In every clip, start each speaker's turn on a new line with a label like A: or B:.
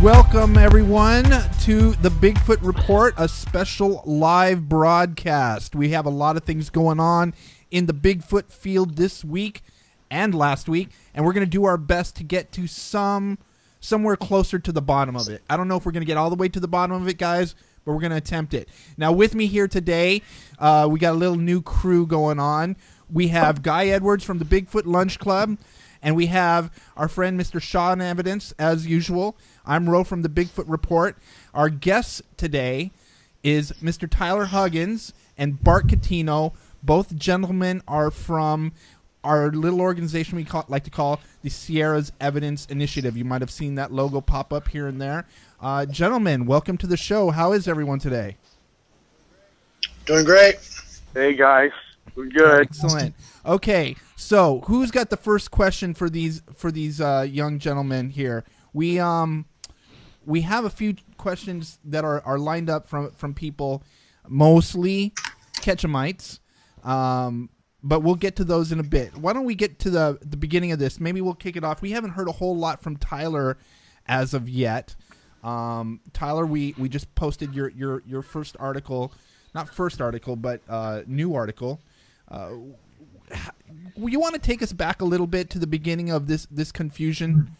A: Welcome, everyone, to the Bigfoot Report, a special live broadcast. We have a lot of things going on in the Bigfoot field this week and last week, and we're going to do our best to get to somewhere closer to the bottom of it. I don't know if we're going to get all the way to the bottom of it, guys, but we're going to attempt it. Now, with me here today, we got a little new crew going on. We have Guy Edwards from the Bigfoot Lunch Club, and we have our friend Mr. Shawn Evidence, as usual. I'm Ro from the Bigfoot Report. Our guest today is Mr. Tyler Huggins and Bart Cutino. Both gentlemen are from our little organization we like to call the Sierra's Evidence Initiative. You might have seen that logo pop up here and there. Gentlemen, welcome to the show. How is everyone today?
B: Doing great.
C: Hey, guys. We're good.
A: Excellent. Okay, so who's got the first question for these young gentlemen here? We have a few questions that are lined up from people, mostly Ketchumites, but we'll get to those in a bit. Why don't we get to the beginning of this? Maybe we'll kick it off. We haven't heard a whole lot from Tyler as of yet. Tyler, we just posted your first article, not first article, but new article. You want to take us back a little bit to the beginning of this confusion?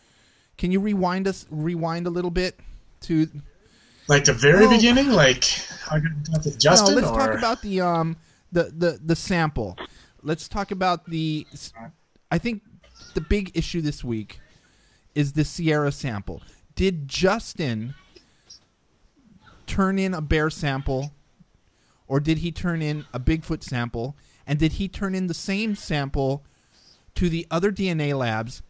A: Can you rewind a little bit to
B: like the very beginning, like how got to Justin?
A: No, let's talk about the sample. Let's talk about I think the big issue this week is the Sierra sample. Did Justin turn in a bear sample, or did he turn in a Bigfoot sample? And did he turn in the same sample to the other DNA labs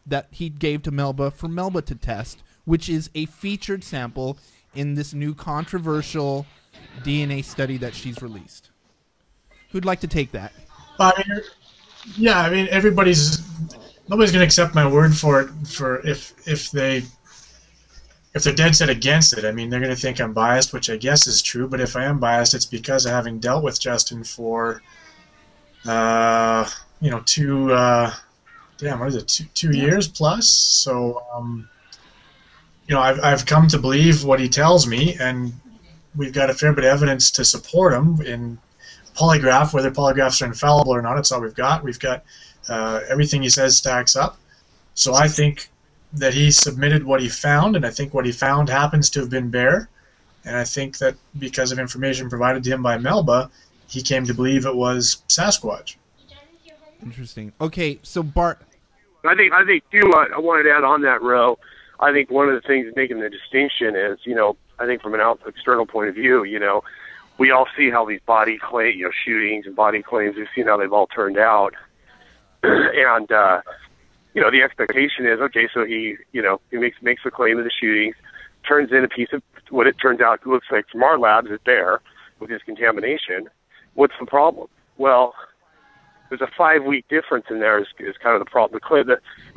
A: that he gave to Melba for Melba to test, which is a featured sample in this new controversial DNA study that she's released? Who'd like to take that?
B: I mean, nobody's going to accept my word for it. If they're dead set against it, I mean, they're going to think I'm biased, which I guess is true. But if I am biased, it's because of having dealt with Justin for, 2 years plus. So, I've come to believe what he tells me, and we've got a fair bit of evidence to support him in polygraph. Whether polygraphs are infallible or not, it's all we've got. We've got everything he says stacks up. So I think that he submitted what he found, and I think what he found happens to have been bear. And I think that because of information provided to him by Melba, he came to believe it was Sasquatch.
A: Interesting. Okay, so Bart,
C: I think too. I wanted to add on that, Ro. I think one of the things making the distinction is, I think from an external point of view, we all see how these body shootings and body claims. We've seen how they've all turned out, and the expectation is, okay, so he makes the claim of the shootings, turns in a piece of what it turns out looks like from our labs is there with his contamination. What's the problem? Well, there's a 5-week difference in there is kind of the problem.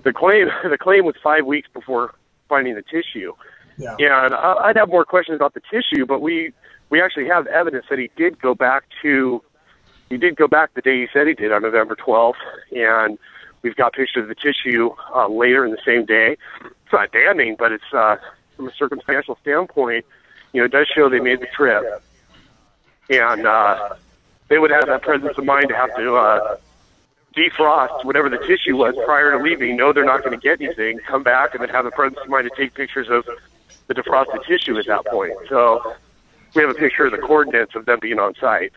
C: The claim was 5 weeks before finding the tissue. Yeah. And I'd have more questions about the tissue, but we actually have evidence that he did go back the day he said he did on November 12th, and we've got pictures of the tissue later in the same day. It's not damning, but it's from a circumstantial standpoint, it does show they made the trip, and they would have that presence of mind to have to defrost whatever the tissue was prior to leaving, know they're not going to get anything, come back, and then have the presence of mind to take pictures of the defrosted tissue at that point. So we have a picture of the coordinates of them being on site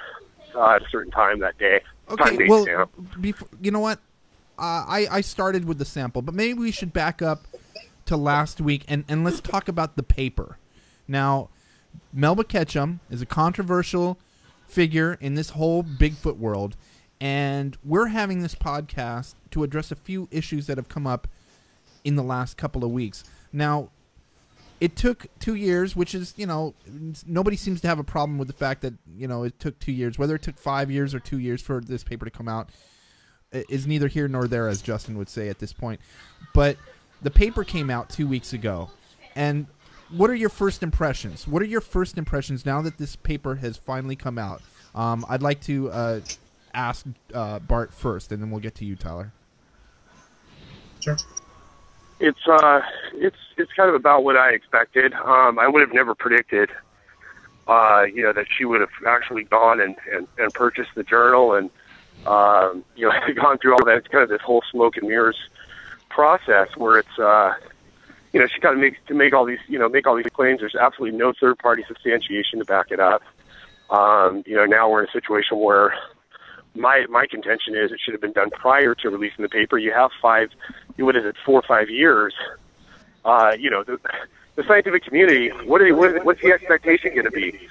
C: at a certain time that day.
A: Okay, well, you know what? I started with the sample, but maybe we should back up to last week and let's talk about the paper. Now, Melba Ketchum is a controversial figure in this whole Bigfoot world, and we're having this podcast to address a few issues that have come up in the last couple of weeks. Now, it took 2 years, which is, nobody seems to have a problem with the fact that, it took 2 years. Whether it took 5 years or 2 years for this paper to come out is neither here nor there, as Justin would say at this point. But the paper came out 2 weeks ago, and what are your first impressions? What are your first impressions now that this paper has finally come out? I'd like to ask Bart first, and then we'll get to you, Tyler.
B: Sure.
C: It's kind of about what I expected. I would have never predicted, that she would have actually gone and purchased the journal and, gone through all that. It's kind of this whole smoke and mirrors process where it's, she kind of makes all these claims. There's absolutely no third-party substantiation to back it up. Now we're in a situation where my contention is it should have been done prior to releasing the paper. You have 4 or 5 years. The scientific community, what's the expectation going to be?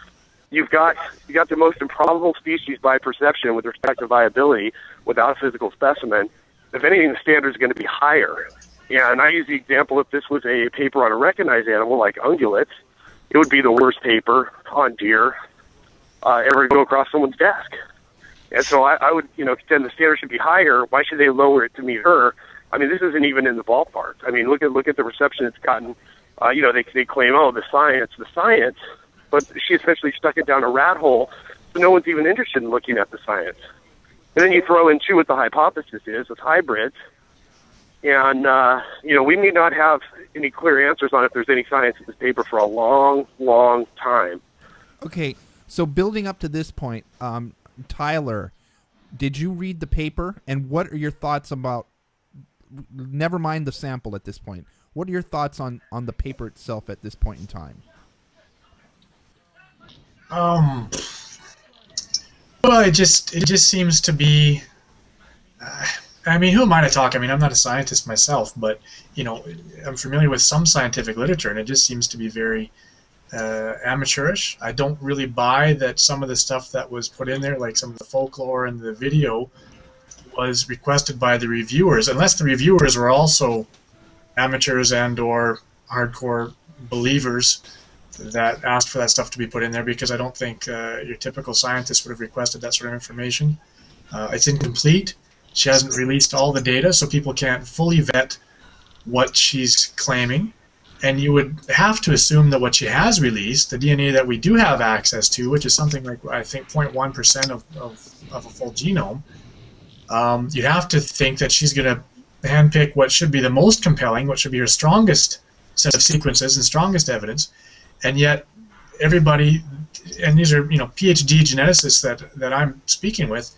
C: You got the most improbable species by perception with respect to viability without a physical specimen. If anything, the standard is going to be higher. And I use the example, if this was a paper on a recognized animal like ungulates, it would be the worst paper on deer ever go across someone's desk. And so I would, contend the standard should be higher. Why should they lower it to meet her? I mean, this isn't even in the ballpark. I mean, look at the reception it's gotten. They claim, the science, but she essentially stuck it down a rat hole, so no one's even interested in looking at the science. And then you throw in, too, what the hypothesis is with hybrids. And, we may not have any clear answers on if there's any science in this paper for a long, long time.
A: Okay, so building up to this point, Tyler, did you read the paper? And what are your thoughts about, never mind the sample at this point, what are your thoughts on the paper itself at this point in time?
B: Well, it just seems to be. I mean, who am I to talk? I mean, I'm not a scientist myself, but I'm familiar with some scientific literature, and it just seems to be very amateurish. I don't really buy that some of the stuff that was put in there, like some of the folklore and the video, was requested by the reviewers, unless the reviewers were also amateurs and or hardcore believers that asked for that stuff to be put in there, because I don't think your typical scientist would have requested that sort of information. It's incomplete. She hasn't released all the data, so people can't fully vet what she's claiming. And you would have to assume that what she has released, the DNA that we do have access to, which is something like, I think, 0.1% of a full genome, you have to think that she's going to handpick what should be the most compelling, what should be her strongest set of sequences and strongest evidence. And yet everybody, and these are PhD geneticists that I'm speaking with,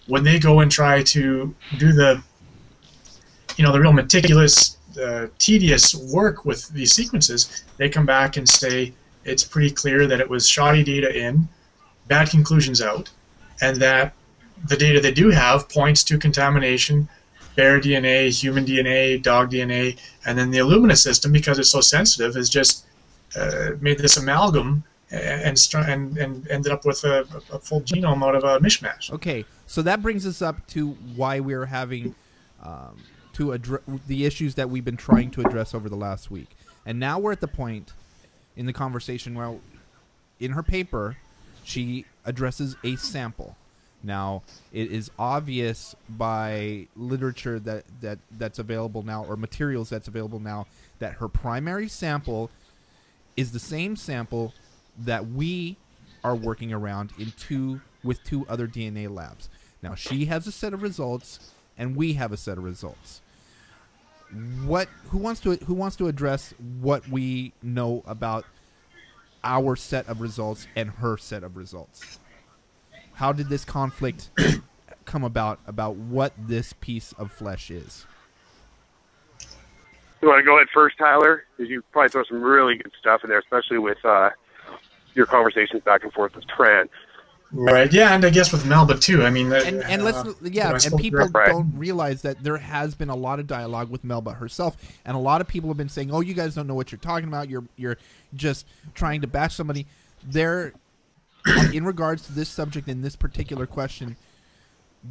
B: when they go and try to do the real meticulous, tedious work with these sequences, they come back and say it's pretty clear that it was shoddy data in, bad conclusions out, and that the data they do have points to contamination, bear DNA, human DNA, dog DNA, and then the Illumina system, because it's so sensitive, has just made this amalgam and ended up with a full genome out of a mishmash.
A: Okay, so that brings us up to why we're having to address the issues that we've been trying to address over the last week. And now we're at the point in the conversation where, in her paper, she addresses a sample. Now, it is obvious by literature that's available now, or materials that's available now, that her primary sample is the same sample that we are working around with two other DNA labs. Now, she has a set of results, and we have a set of results. Who wants to address what we know about our set of results and her set of results? How did this conflict come about what this piece of flesh is?
C: You want to go ahead first, Tyler? Because you probably throw some really good stuff in there, especially with your conversations back and forth with Trent.
B: Right. Yeah, and I guess with Melba too. I mean,
A: and people don't realize that there has been a lot of dialogue with Melba herself, and a lot of people have been saying, "Oh, you guys don't know what you're talking about. You're just trying to bash somebody." In regards to this subject and this particular question,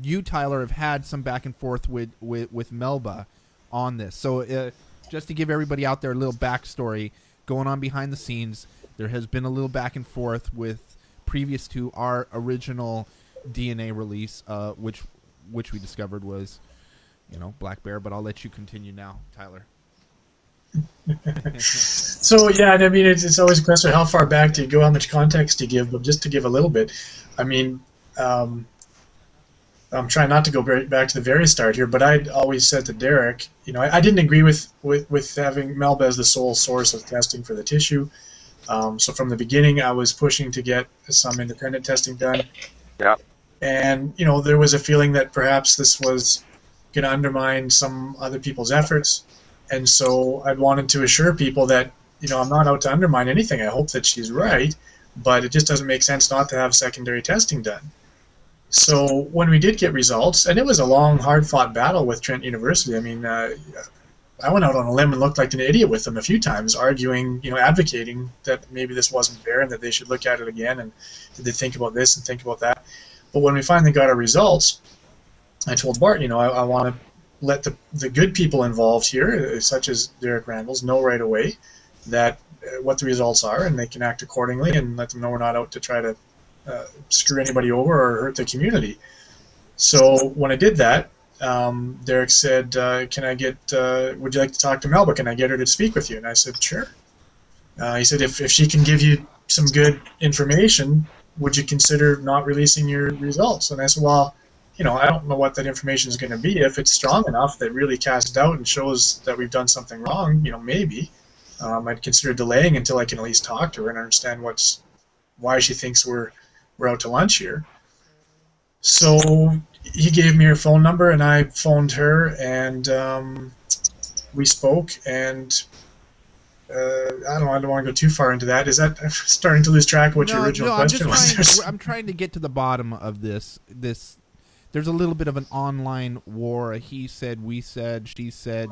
A: you, Tyler, have had some back and forth with Melba on this. So just to give everybody out there a little backstory going on behind the scenes, there has been a little back and forth with previous to our original DNA release, which we discovered was, black bear. But I'll let you continue now, Tyler.
B: So yeah, I mean, it's always a question of how far back do you go, how much context do you give, but just to give a little bit, I mean, I'm trying not to go back to the very start here, but I'd always said to Derek, I didn't agree with having melba as the sole source of testing for the tissue. So from the beginning, I was pushing to get some independent testing done.
C: Yeah.
B: And, there was a feeling that perhaps this was going to undermine some other people's efforts. And so I wanted to assure people that, I'm not out to undermine anything. I hope that she's right, but it just doesn't make sense not to have secondary testing done. So when we did get results, and it was a long, hard-fought battle with Trent University. I mean, I went out on a limb and looked like an idiot with them a few times, arguing, advocating that maybe this wasn't fair and that they should look at it again and did they think about this and think about that. But when we finally got our results, I told Bart, I want to let the good people involved here, such as Derek Randalls, know right away that what the results are, and they can act accordingly, and let them know we're not out to try to screw anybody over or hurt the community. So when I did that, Derek said, "Can I get? Would you like to talk to Melba? Can I get her to speak with you?" And I said, "Sure." He said, "If she can give you some good information, would you consider not releasing your results?" And I said, "Well, I don't know what that information is going to be. If it's strong enough that really casts doubt and shows that we've done something wrong, maybe I'd consider delaying until I can at least talk to her and understand why she thinks we're out to lunch here." So he gave me her phone number, and I phoned her, and we spoke. And I don't want to go too far into that. Is that I'm starting to lose track of what your original question was?
A: I'm trying to get to the bottom of this. There's a little bit of an online war. He said, we said, she said,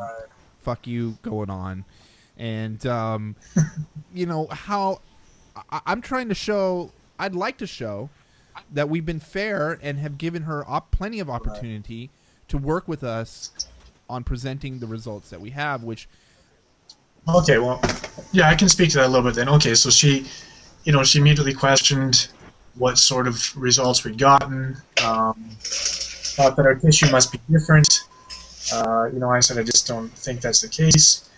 A: fuck you going on. And, how I'm trying to show, I'd like to show that we've been fair and have given her plenty of opportunity to work with us on presenting the results that we have, which...
B: Okay, well, yeah, I can speak to that a little bit then. Okay, so she immediately questioned what sort of results we'd gotten, thought that our tissue must be different. I said I just don't think that's the case.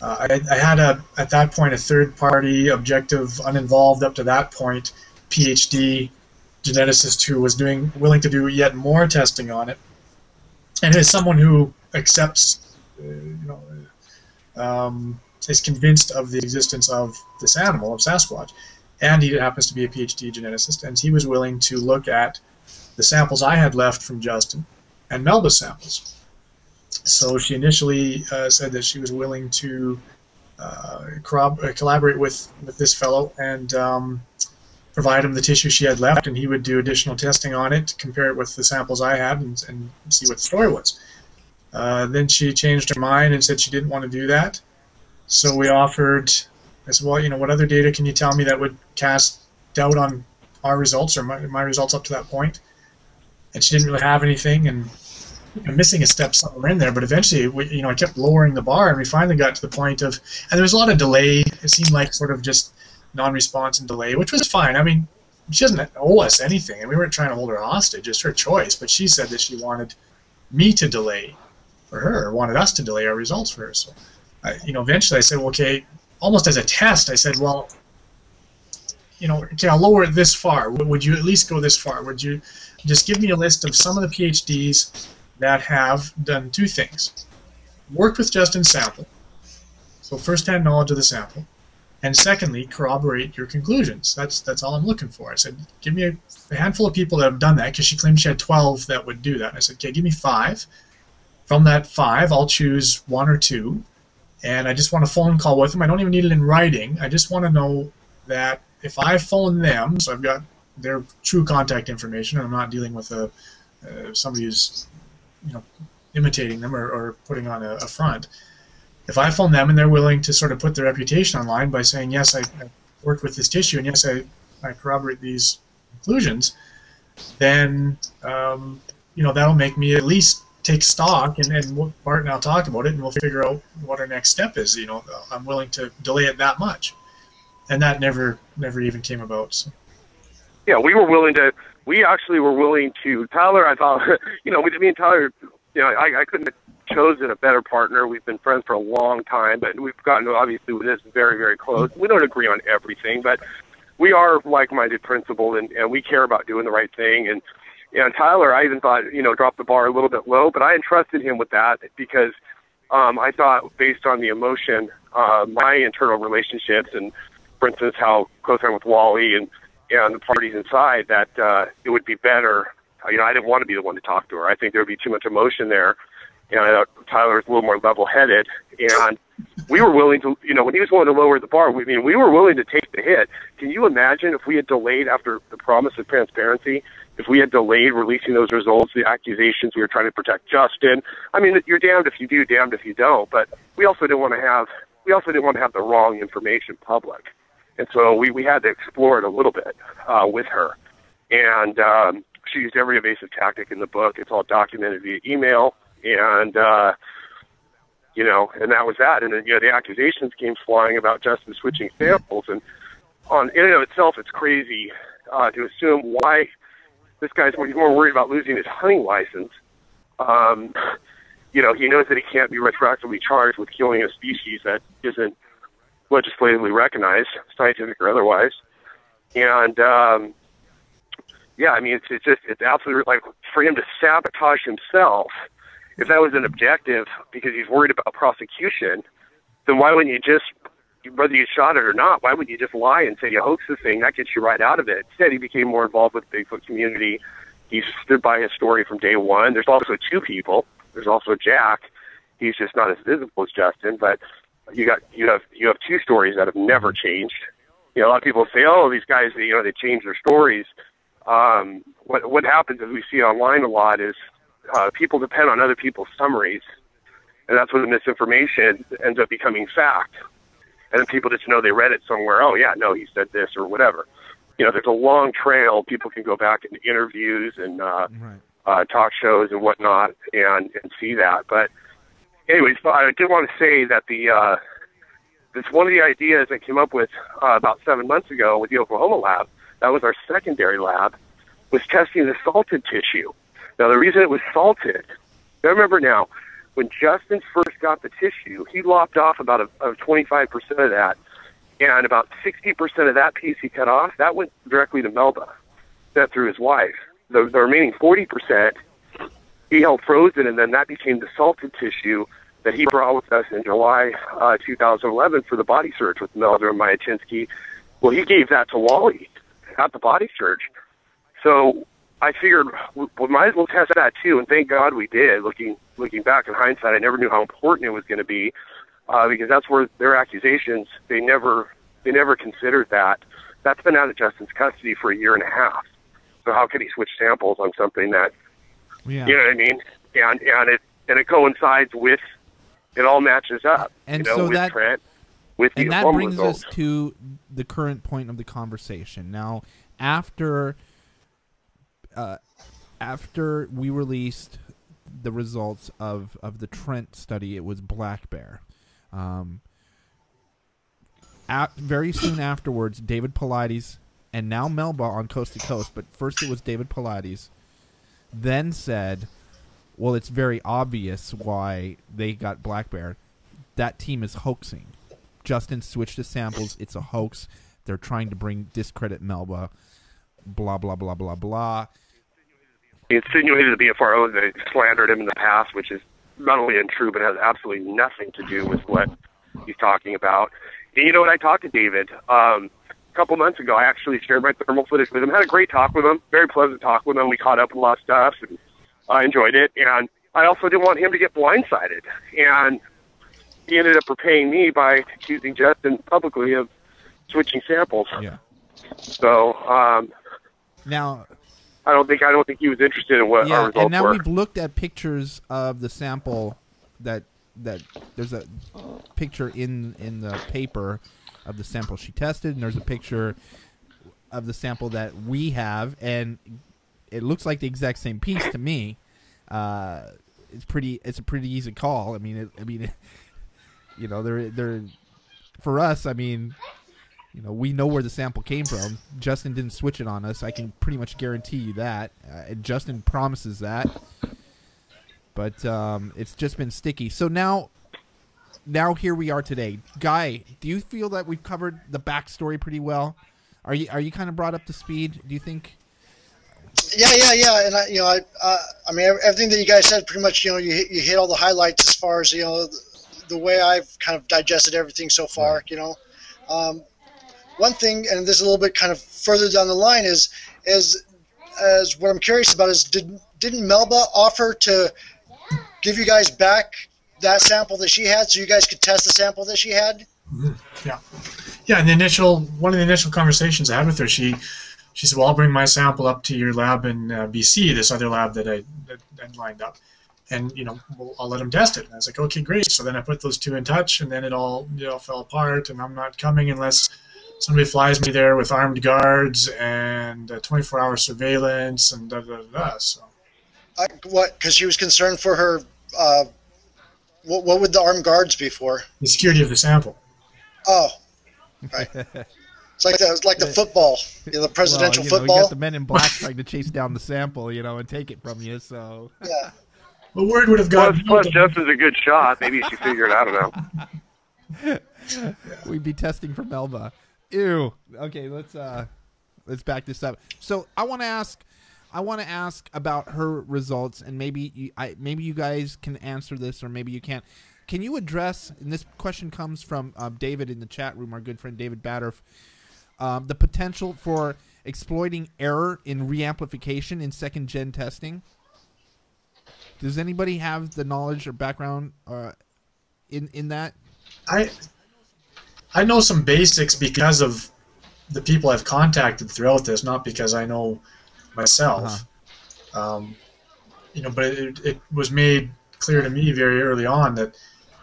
B: I had at that point a third-party, objective, uninvolved up to that point, PhD geneticist who was willing to do yet more testing on it, and is someone who accepts, is convinced of the existence of this animal, of Sasquatch. And he happens to be a PhD geneticist, and he was willing to look at the samples I had left from Justin and Melba's samples. So she initially said that she was willing to collaborate with this fellow and provide him the tissue she had left, and he would do additional testing on it, compare it with the samples I had, and see what the story was. Then she changed her mind and said she didn't want to do that. So we offered... I said, well, what other data can you tell me that would cast doubt on our results or my results up to that point? And she didn't really have anything, and I'm missing a step somewhere in there. But eventually, I kept lowering the bar, and we finally got to the point of, and there was a lot of delay. It seemed like sort of just non-response and delay, which was fine. I mean, she doesn't owe us anything, and we weren't trying to hold her hostage. It's her choice. But she said that she wanted me to delay for her, or wanted us to delay our results for her. So, eventually I said, well, okay. Almost as a test, I said, well, okay, I'll lower it this far. Would you at least go this far? Would you just give me a list of some of the PhDs that have done two things? Worked with Justin's sample, so first-hand knowledge of the sample, and secondly, corroborate your conclusions. That's all I'm looking for. I said, give me a handful of people that have done that, because she claimed she had 12 that would do that. I said, okay, give me 5. From that 5, I'll choose 1 or 2. And I just want a phone call with them. I don't even need it in writing. I just want to know that if I phone them, so I've got their true contact information, and I'm not dealing with somebody who's imitating them or putting on a front. If I phone them and they're willing to sort of put their reputation online by saying, yes, I worked with this tissue, and yes, I corroborate these conclusions, then that'll make me at least take stock, and Bart and I'll talk about it, and we'll figure out what our next step is. I'm willing to delay it that much, and that never even came about. So.
C: Yeah, we actually were willing to. Tyler, I thought, me and Tyler, I couldn't have chosen a better partner. We've been friends for a long time, but we've gotten obviously with this very, very close. We don't agree on everything, but we are like-minded, principled, and we care about doing the right thing. And And Tyler, I even thought, dropped the bar a little bit low, but I entrusted him with that because I thought, based on the emotion, my internal relationships, and for instance, how close I'm with Wally and the parties inside, that it would be better. I didn't want to be the one to talk to her. I think there would be too much emotion there. And I thought Tyler was a little more level-headed. And we were willing to, when he was willing to lower the bar, we were willing to take the hit. Can you imagine if we had delayed, after the promise of transparency, if we had delayed releasing those results, the accusations, we were trying to protect Justin? I mean, you're damned if you do, damned if you don't. But we also didn't want to have the wrong information public. And so we had to explore it a little bit with her. And she used every evasive tactic in the book. It's all documented via email. And, and that was that. And then, the accusations came flying about Justin switching samples. And in and of itself, it's crazy to assume why this guy's more worried about losing his hunting license. He knows that he can't be retroactively charged with killing a species that isn't legislatively recognized, scientific or otherwise. And, it's absolutely, like, for him to sabotage himself. If that was an objective because he's worried about prosecution, then why wouldn't you just, whether you shot it or not, why wouldn't you just lie and say you hoaxed the thing? That gets you right out of it. Instead, he became more involved with the Bigfoot community. He stood by his story from day one. There's also two people. There's also Jack. He's just not as visible as Justin, but you have two stories that have never changed. A lot of people say, oh, these guys, they change their stories. What happens, as we see online a lot, is people depend on other people's summaries, and that's when the misinformation ends up becoming fact. And then people just know they read it somewhere. Oh, yeah, no, he said this or whatever. There's a long trail. People can go back into interviews and talk shows and whatnot and see that. But anyways, I did want to say that that's one of the ideas I came up with about 7 months ago with the Oklahoma lab. That was our secondary lab, was testing the salted tissue. Now, the reason it was salted, I remember now, when Justin first got the tissue, he lopped off about 25% of that, and about 60% of that piece he cut off, that went directly to Melba, sent through his wife. The remaining 40%, he held frozen, and then that became the salted tissue that he brought with us in July 2011 for the body search with Melba and Myatinsky. Well, he gave that to Wally at the body search. So I figured we might as well test that too, and thank God we did. Looking back in hindsight, I never knew how important it was going to be because that's where their accusations, they never considered that. That's been out of Justin's custody for 1.5 years. So how could he switch samples on something that, you know what I mean? And it coincides with, it all matches up.
A: And so
C: with Trent, with the
A: that brings
C: results.
A: us to the current point of the conversation. Now, after we released the results of the Trent study, it was black bear. Very soon afterwards, David Paulides and now Melba on Coast to Coast, but first it was David Paulides, then said, well, it's very obvious why they got black bear. That team is hoaxing. Justin switched the samples. It's a hoax. They're trying to discredit Melba. Blah, blah, blah, blah, blah.
C: He insinuated the BFRO that they slandered him in the past, which is not only untrue, but has absolutely nothing to do with what he's talking about. And you know what? I talked to David a couple months ago. I actually shared my thermal footage with him. Had a great talk with him. Very pleasant talk with him. We caught up with a lot of stuff, and I enjoyed it. And I also didn't want him to get blindsided. And he ended up repaying me by accusing Justin publicly of switching samples.
A: Yeah.
C: So
A: now,
C: I don't think he was interested in what our results were.
A: And now we've looked at pictures of the sample that there's a picture in the paper of the sample she tested, and there's a picture of the sample that we have, and it looks like the exact same piece to me. It's a pretty easy call. I mean, they're for us. I mean, we know where the sample came from. Justin didn't switch it on us. I can pretty much guarantee you that. And Justin promises that. But it's just been sticky. So now here we are today. Guy, do you feel that we've covered the backstory pretty well? Are you kind of brought up to speed? Do you think?
D: Yeah, and I mean, everything that you guys said, pretty much, you hit all the highlights as far as the way I've kind of digested everything so far. Right. One thing, and this is a little bit kind of further down the line, is what I'm curious about is didn't Melba offer to give you guys back that sample that she had, so you guys could test the sample that she had?
B: Mm-hmm. Yeah. And one of the initial conversations I had with her, she said, "Well, I'll bring my sample up to your lab in BC, this other lab that I'd lined up, and I'll let them test it." And I was like, "Okay, great." So then I put those two in touch, and then it all fell apart, and I'm not coming unless somebody flies me there with armed guards and 24-hour surveillance and da. So.
D: What? Because she was concerned for her. What would the armed guards be for?
B: The security of the sample.
D: Oh, right. It's like the football, the presidential football.
A: You got the men in black trying to chase down the sample, and take it from you. So.
D: Yeah.
B: The word would have gotten.
C: Plus, Justin's a good shot. Maybe she figured it out. I don't
A: know. We'd be testing for Melba. Ew. Okay, let's back this up. So I want to ask about her results, and maybe you guys can answer this, or maybe you can't. Can you address? And this question comes from David in the chat room, our good friend David Batterf. The potential for exploiting error in reamplification in second-gen testing. Does anybody have the knowledge or background in that?
B: I know some basics because of the people I've contacted throughout this, not because I know myself. Uh-huh. But it was made clear to me very early on that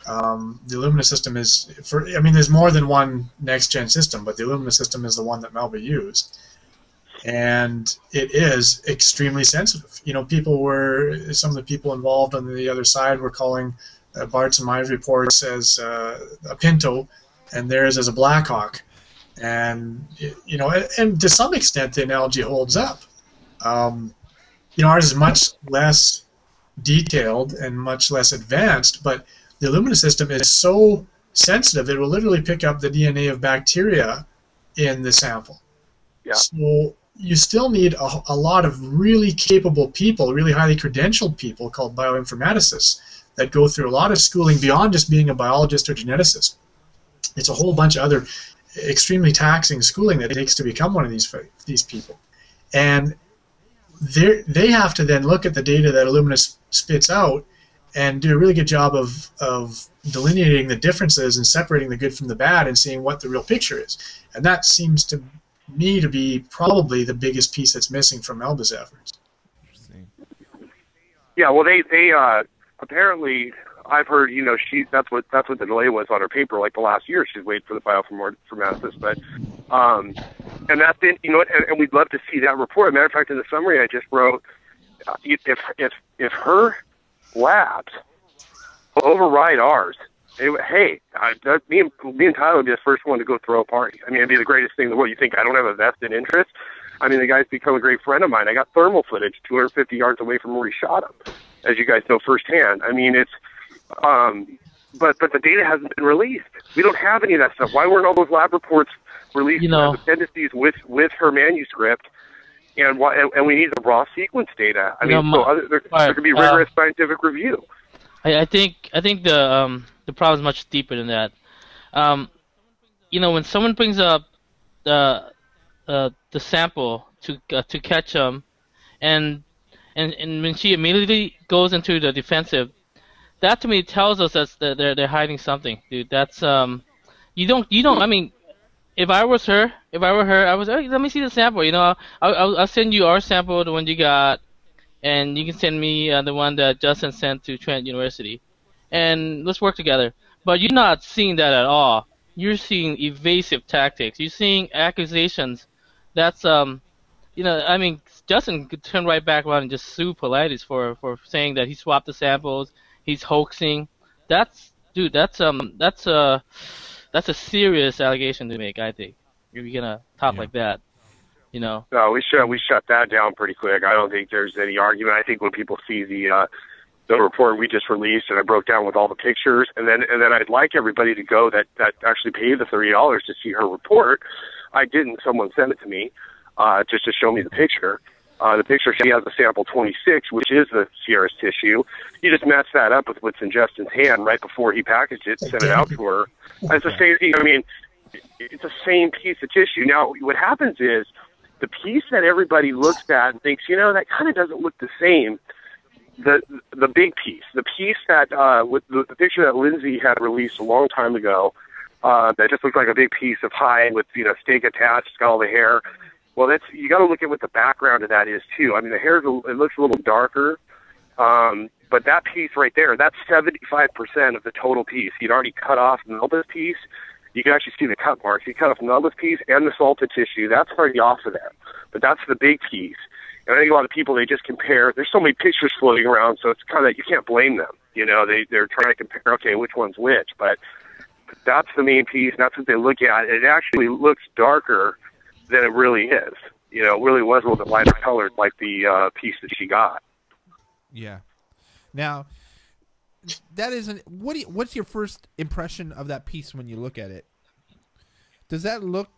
B: the Illumina system is there's more than one next-gen system, but the Illumina system is the one that Melba used. And it is extremely sensitive. Some of the people involved on the other side were calling Bart's and my reports as a Pinto, and theirs as a Blackhawk. And, and to some extent the analogy holds up. Ours is much less detailed and much less advanced, but the Illumina system is so sensitive it will literally pick up the DNA of bacteria in the sample.
C: Yeah.
B: So you still need a lot of really capable people, really highly credentialed people called bioinformaticists that go through a lot of schooling beyond just being a biologist or geneticist. It's a whole bunch of other extremely taxing schooling that it takes to become one of these people. And they have to then look at the data that Illumina spits out and do a really good job of delineating the differences and separating the good from the bad and seeing what the real picture is. And that seems to me to be probably the biggest piece that's missing from Melba's efforts.
C: Yeah, well, they apparently, I've heard, that's what the delay was on her paper. Like the last year, she's waiting for the bioinformaticists, but and that's been, and we'd love to see that report. As a matter of fact, in the summary I just wrote, if her labs override ours, me and Tyler would be the first one to go throw a party. I mean, it'd be the greatest thing in the world. You think I don't have a vested interest? I mean, the guy's become a great friend of mine. I got thermal footage 250 yards away from where he shot him, as you guys know firsthand. I mean, it's, but the data hasn't been released. We don't have any of that stuff. Why weren't all those lab reports released? The appendices with her manuscript, and we need the raw sequence data. I mean, there could be rigorous scientific review.
E: I think the problem is much deeper than that. When someone brings up the sample to Ketchum, and when she immediately goes into the defensive, that to me tells us that they're hiding something, dude. That's you don't. I mean, if I were her, I was let me see the sample. I'll send you our sample, the one you got, and you can send me the one that Justin sent to Trent University, and let's work together. But you're not seeing that at all. You're seeing evasive tactics. You're seeing accusations. That's I mean, Justin could turn right back around and just sue Paulides for saying that he swapped the samples. He's hoaxing. That's a serious allegation to make. I think if you're gonna talk like that, No,
C: we shut that down pretty quick. I don't think there's any argument. I think when people see the report we just released, and I broke down with all the pictures, and then I'd like everybody to go that actually paid the $30 to see her report. I didn't. Someone sent it to me just to show me the picture. The picture she has a sample 26, which is the Sierra's tissue. You just match that up with what's in Justin's hand right before he packaged it and sent it out to her. It's the same thing. I mean, it's the same piece of tissue. Now, what happens is the piece that everybody looks at and thinks, that kind of doesn't look the same. The big piece, the piece that with the picture that Lindsay had released a long time ago, that just looked like a big piece of hide with stake attached, it's got all the hair. Well, you got to look at what the background of that is too. I mean, the hair it looks a little darker, but that piece right there, that's 75% of the total piece. He'd already cut off Melba's piece. You can actually see the cut marks. He cut off Melba's piece and the salted tissue. That's already off of there, but that's the big piece. And I think a lot of people, they just compare. There's so many pictures floating around, so it's kind of, you can't blame them. They're trying to compare, okay, which one's which, but that's the main piece, and that's what they look at. It actually looks darker than it really is. It really was a little bit lighter colored, like the piece that she got.
A: Yeah. Now, that isn't. What's your first impression of that piece when you look at it? Does that look,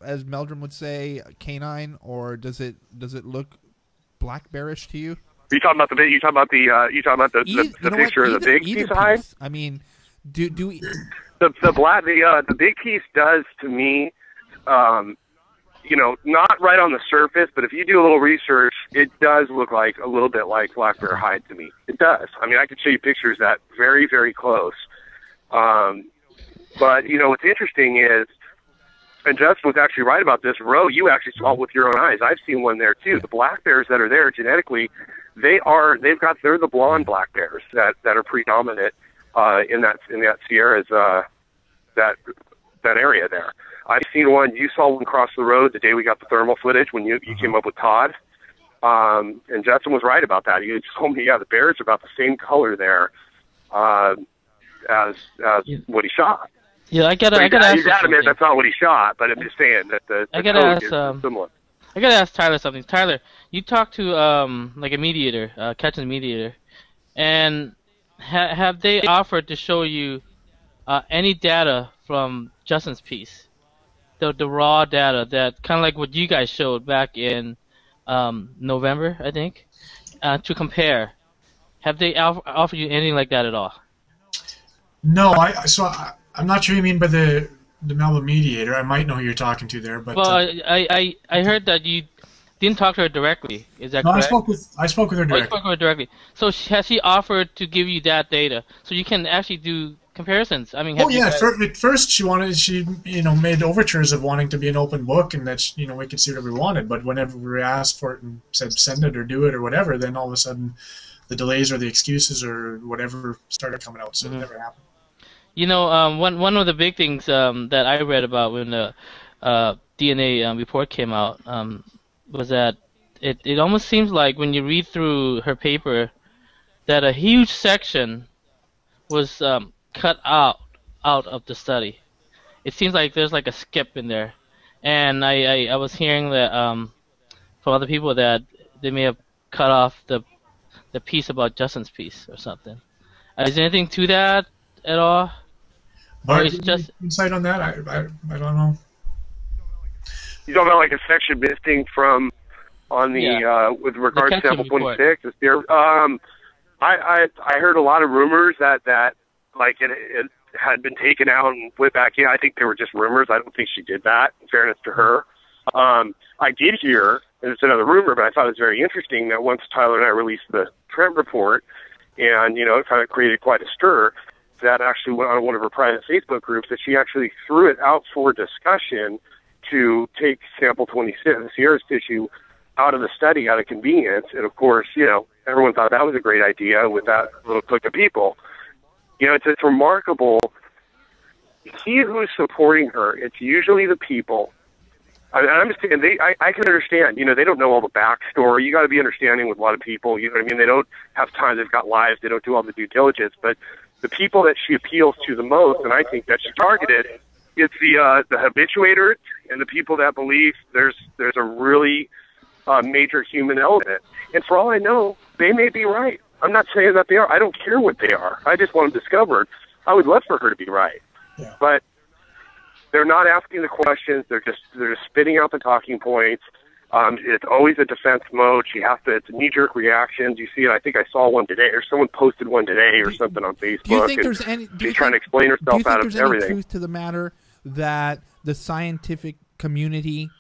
A: as Meldrum would say, canine, or does it look black bearish to you?
C: Are you talking about the picture of the big piece of hide?
A: I mean, do
C: the big piece does to me. Not right on the surface, but if you do a little research, it does look like a little bit like black bear hide to me. It does. I mean, I could show you pictures that very, very close. But what's interesting is, and Justin was actually right about this, Ro, you actually saw it with your own eyes. I've seen one there too. The black bears that are there genetically, they're the blonde black bears that are predominant in that Sierra's that area there. I've seen one. You saw one cross the road the day we got the thermal footage when you came up with Todd. And Justin was right about that. He told me, the bears are about the same color there as what he shot.
E: Yeah, I gotta ask.
C: He's adamant that's not what he shot, but I'm just saying that the code is similar.
E: I gotta ask Tyler something. Tyler, you talked to like a mediator, Ketchum's mediator, and have they offered to show you any data from Justin's piece? The raw data that kind of like what you guys showed back in November, I think, to compare. Have they offered you anything like that at all?
B: No, I'm not sure you mean by the Melba mediator. I might know who you're talking to there, but
E: well, I heard that you didn't talk to her directly. Is that correct?
B: I spoke with her directly.
E: I spoke with her directly. So has she offered to give you that data so you can actually do comparisons? I mean,
B: at first she made overtures of wanting to be an open book and that we could see whatever we wanted. But whenever we asked for it and said send it or do it or whatever, then all of a sudden the delays or the excuses or whatever started coming out. So it never happened.
E: One of the big things that I read about when the DNA report came out was that it almost seems like when you read through her paper that a huge section was cut out of the study. It seems like there's like a skip in there, and I was hearing that from other people that they may have cut off the piece about Justin's piece or something. Is there anything to that at all?
B: Bart, it's just insight on that? I don't know.
C: You talking about like a section missing from on the with regards to sample 26? I heard a lot of rumors that like it had been taken out and put back in. I think they were just rumors. I don't think she did that, in fairness to her. I did hear, and it's another rumor, but I thought it was very interesting that once Tyler and I released the Trent report, and it kind of created quite a stir, that actually went on one of her private Facebook groups, that she actually threw it out for discussion to take sample 26, Sierra's tissue, out of the study out of convenience. And of course, everyone thought that was a great idea with that little clique of people. It's remarkable. He who's supporting her, it's usually the people. I'm just saying, I can understand, they don't know all the backstory. You got to be understanding with a lot of people. You know what I mean? They don't have time. They've got lives. They don't do all the due diligence. But the people that she appeals to the most, and I think that she targeted, it's the habituators and the people that believe there's a really major human element. And for all I know, they may be right. I'm not saying that they are. I don't care what they are. I just want them discovered. I would love for her to be right. Yeah. But they're not asking the questions. They're just spitting out the talking points. It's always a defense mode. She has to. It's knee-jerk reactions. You see it. I think I saw one today, or someone posted one today, or something on Facebook.
A: Do you think there's any?
C: She's trying to explain herself out of everything. Do you think there's any
A: truth to the matter that the scientific community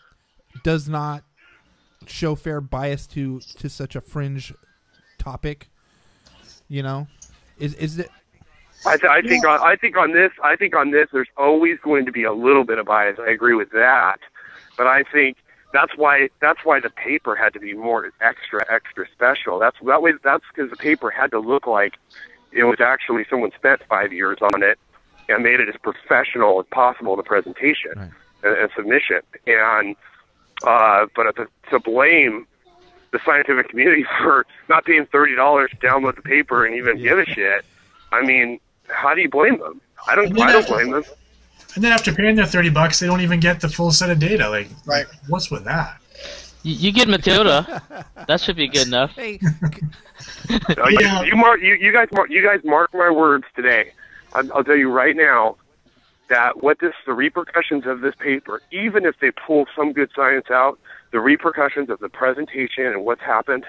A: does not show fair bias to such a fringe topic? You know, is it?
C: I think on this, there's always going to be a little bit of bias. I agree with that, but I think that's why the paper had to be more extra special. That's because the paper had to look like it was actually someone spent 5 years on it and made it as professional as possible in the presentation and submission. And but to blame the scientific community for not paying $30 to download the paper and even give a shit, I mean, how do you blame them? I don't blame them.
B: And then after paying their $30, they don't even get the full set of data. Like, what's with that?
E: You get Matilda. That should be good enough.
A: Hey.
C: You guys mark my words today. I'll tell you right now that the repercussions of this paper, even if they pull some good science out, the repercussions of the presentation and what's happened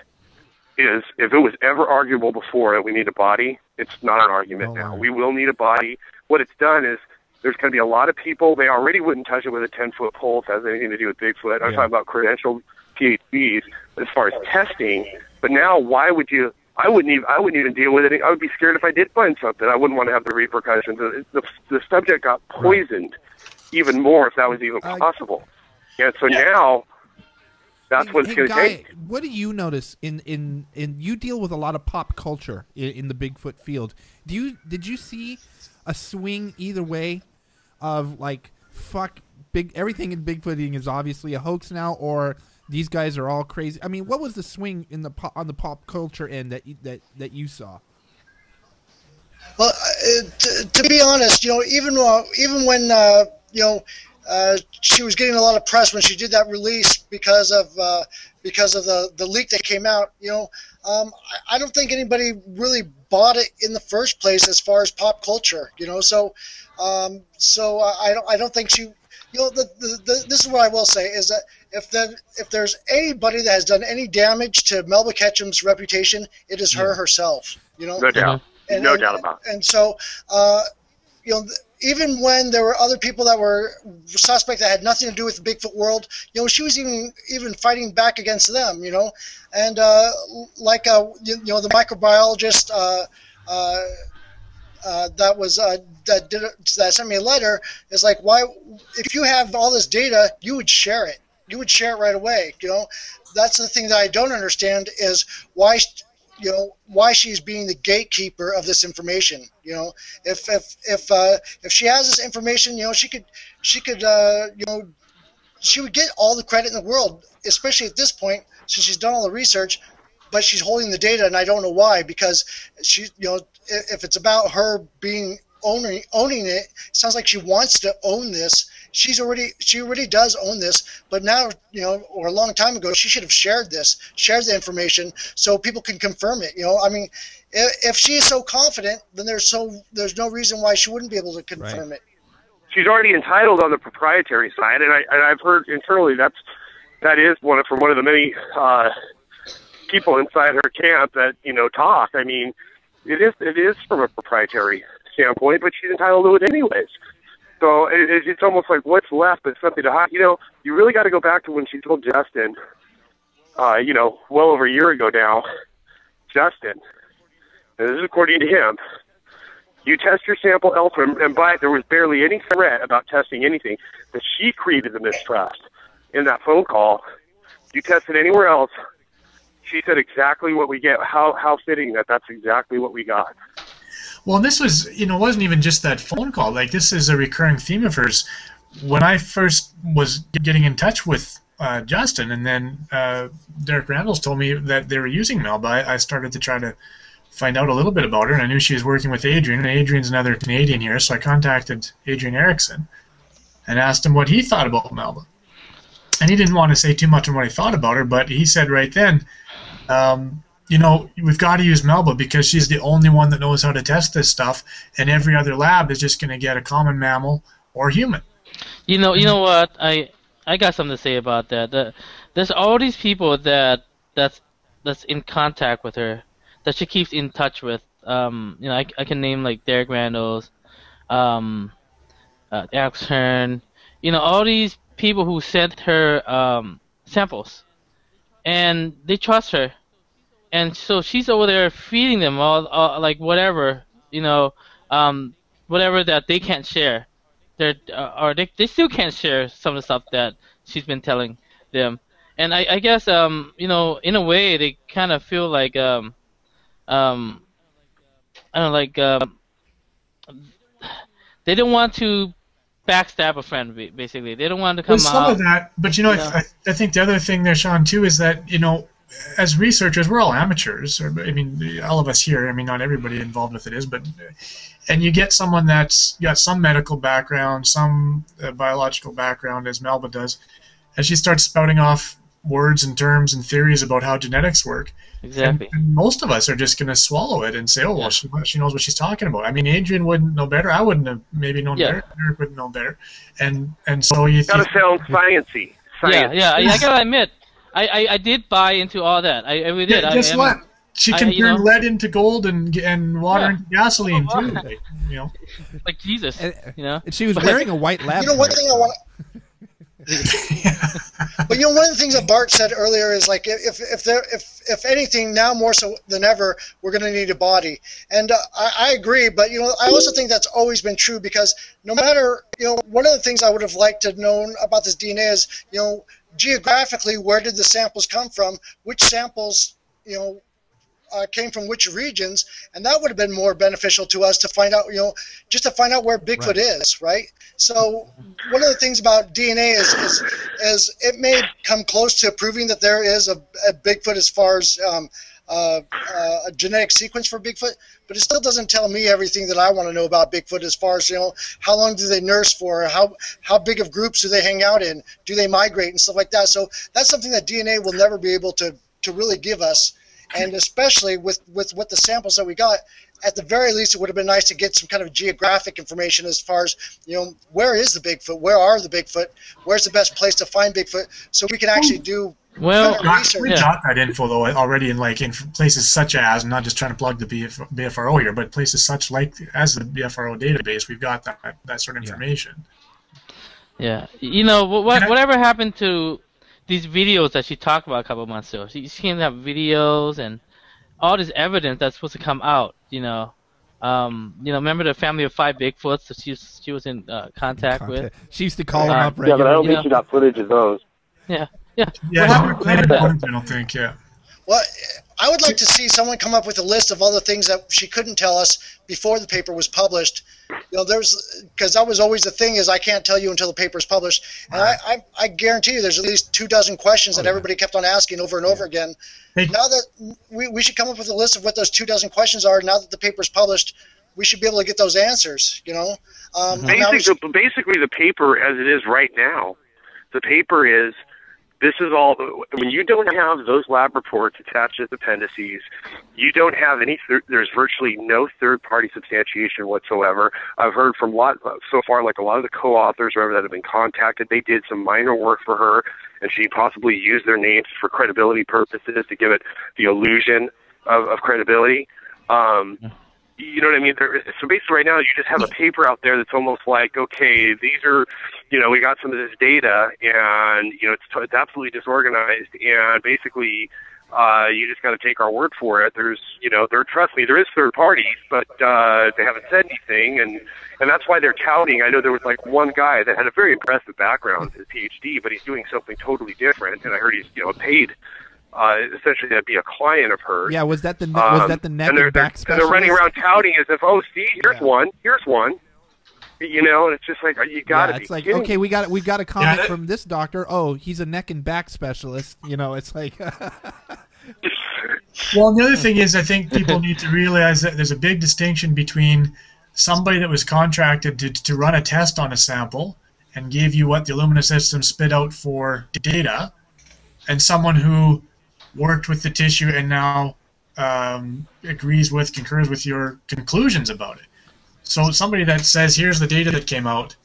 C: is, if it was ever arguable before that we need a body, it's not an argument now. We will need a body. What it's done is, there's going to be a lot of people, they already wouldn't touch it with a 10-foot pole if it has anything to do with Bigfoot. I'm talking about credentialed PhDs as far as testing. But now, why would you? I wouldn't even deal with it. I would be scared if I did find something. I wouldn't want to have the repercussions. The subject got poisoned even more if that was even possible. And so now, that's what it's going to take.
A: What do you notice in you deal with a lot of pop culture in the Bigfoot field? Did you see a swing either way of like, fuck, everything in Bigfooting is obviously a hoax now, or these guys are all crazy? I mean, what was the swing on the pop culture end that you saw?
D: Well, to be honest, even when she was getting a lot of press when she did that release because of the leak that came out, I don't think anybody really bought it in the first place as far as pop culture, so I don't think she, this is what I will say, is that if there's anybody that has done any damage to Melba Ketchum's reputation, it is her herself,
C: No doubt. No doubt about it.
D: And so, even when there were other people that were suspect that had nothing to do with the Bigfoot world, she was even fighting back against them, and the microbiologist that sent me a letter is like, why, if you have all this data, you would share it. You would share it right away. That's the thing that I don't understand, is why she's being the gatekeeper of this information. If she has this information, she would get all the credit in the world, especially at this point, since she's done all the research. But she's holding the data, and I don't know why. Because if it's about her owning it, it sounds like she wants to own this. She already does own this, but now, or a long time ago, she should have shared the information so people can confirm it. I mean, if she is so confident, then there's no reason why she wouldn't be able to confirm it.
C: She's already entitled on the proprietary side, and I've heard internally that is one of the many people inside her camp that talk. I mean, it is from a proprietary standpoint, but she's entitled to it anyways. So it's almost like, what's left but something to hide. You really got to go back to when she told Justin, well over a year ago now, Justin, and this is according to him, you test your sample elsewhere, and there was barely any threat about testing anything, that she created the mistrust in that phone call. You test it anywhere else, she said exactly what we get. How fitting that's exactly what we got.
B: Well, this was, wasn't even just that phone call. Like, this is a recurring theme of hers. When I first was getting in touch with Justin, and then Derek Randalls told me that they were using Melba, I started to try to find out a little bit about her, and I knew she was working with Adrian, and Adrian's another Canadian here, so I contacted Adrian Erickson and asked him what he thought about Melba. And he didn't want to say too much on what he thought about her, but he said right then, we've got to use Melba because she's the only one that knows how to test this stuff, and every other lab is just going to get a common mammal or human.
E: You know what? I got something to say about that. there's all these people that's in contact with her, that she keeps in touch with. I can name like Derek Randalls, Alex Hearn, all these people who sent her samples, and they trust her, and so she's over there feeding them all like whatever, whatever that they can't share. Or they still can't share some of the stuff that she's been telling them. And I guess in a way they kind of feel like I don't know, like they don't want to backstab a friend, basically. They don't want to come
B: There's some
E: out.
B: of that, but I think the other thing there, Shawn, too, is that as researchers, we're all amateurs. I mean, all of us here. I mean, not everybody involved with it is, but and you get someone that's got some medical background, some biological background, as Melba does, and she starts spouting off words and terms and theories about how genetics work.
E: Exactly.
B: And most of us are just going to swallow it and say, "Oh, well, she knows what she's talking about." I mean, Adrian wouldn't know better. I wouldn't have maybe known better. Eric wouldn't know better. And so you
C: gotta sound sciencey.
E: Yeah. I gotta admit, I did buy into all that. I really did.
B: Guess what? She can turn lead into gold and water into gasoline too. Like,
E: like Jesus.
A: And she was wearing a white lab.
D: One thing I want. But one of the things that Bart said earlier is like if anything, now more so than ever, we're going to need a body, and I agree. But I also think that's always been true, because no matter one of the things I would have liked to have known about this DNA is geographically, where did the samples come from, which samples came from which regions, and that would have been more beneficial to us to find out, just to find out where Bigfoot is, right? So one of the things about DNA is it may come close to proving that there is a Bigfoot as far as a genetic sequence for Bigfoot, but it still doesn't tell me everything that I want to know about Bigfoot as far as, how long do they nurse for, how big of groups do they hang out in, do they migrate and stuff like that. So that's something that DNA will never be able to really give us. And especially with what the samples that we got, at the very least, it would have been nice to get some kind of geographic information as far as, where is the Bigfoot? Where are the Bigfoot? Where's the best place to find Bigfoot? So we can actually do research.
B: We got that info, though, already in places such as, I'm not just trying to plug the BFRO here, but places such as the BFRO database, we've got that sort of information.
E: Yeah. Whatever happened to these videos that she talked about a couple of months ago? She seemed to have videos and all this evidence that's supposed to come out. Remember the family of 5 Bigfoots that she was in contact with?
A: She used to call them up regularly.
C: Yeah, but I don't think she got footage of those.
E: Yeah.
B: Yeah, I don't think. Yeah.
D: Well, I would like to see someone come up with a list of all the things that she couldn't tell us before the paper was published. Because that was always the thing, is I can't tell you until the paper's published. And I guarantee you there's at least 24 questions that everybody kept on asking over and over again. Now that we should come up with a list of what those 24 questions are, now that the paper's published, we should be able to get those answers,
C: Basically, the paper as it is right now, the paper is, this is all, when you don't have those lab reports attached as appendices, you don't have there's virtually no third-party substantiation whatsoever. I've heard from so far, like a lot of the co-authors or whoever that have been contacted, they did some minor work for her, and she possibly used their names for credibility purposes to give it the illusion of credibility. You know what I mean? So basically right now you just have a paper out there that's almost like, okay, these are, we got some of this data, and, it's absolutely disorganized, and basically you just got to take our word for it. There's, trust me, there is third parties, but they haven't said anything, and that's why they're touting. I know there was like one guy that had a very impressive background, his PhD, but he's doing something totally different, and I heard he's, paid essentially to be a client of hers.
A: Yeah, was that the neck and back specialist?
C: And they're running around touting as if, oh, see, here's one. And it's just like, you got to be
A: like,
C: kidding.
A: okay, we got a comment from this doctor. Oh, he's a neck and back specialist. It's like.
B: Well, the other thing is, I think people need to realize that there's a big distinction between somebody that was contracted to run a test on a sample and gave you what the Illumina system spit out for data, and someone who worked with the tissue and now concurs with your conclusions about it. So somebody that says, here's the data that came out,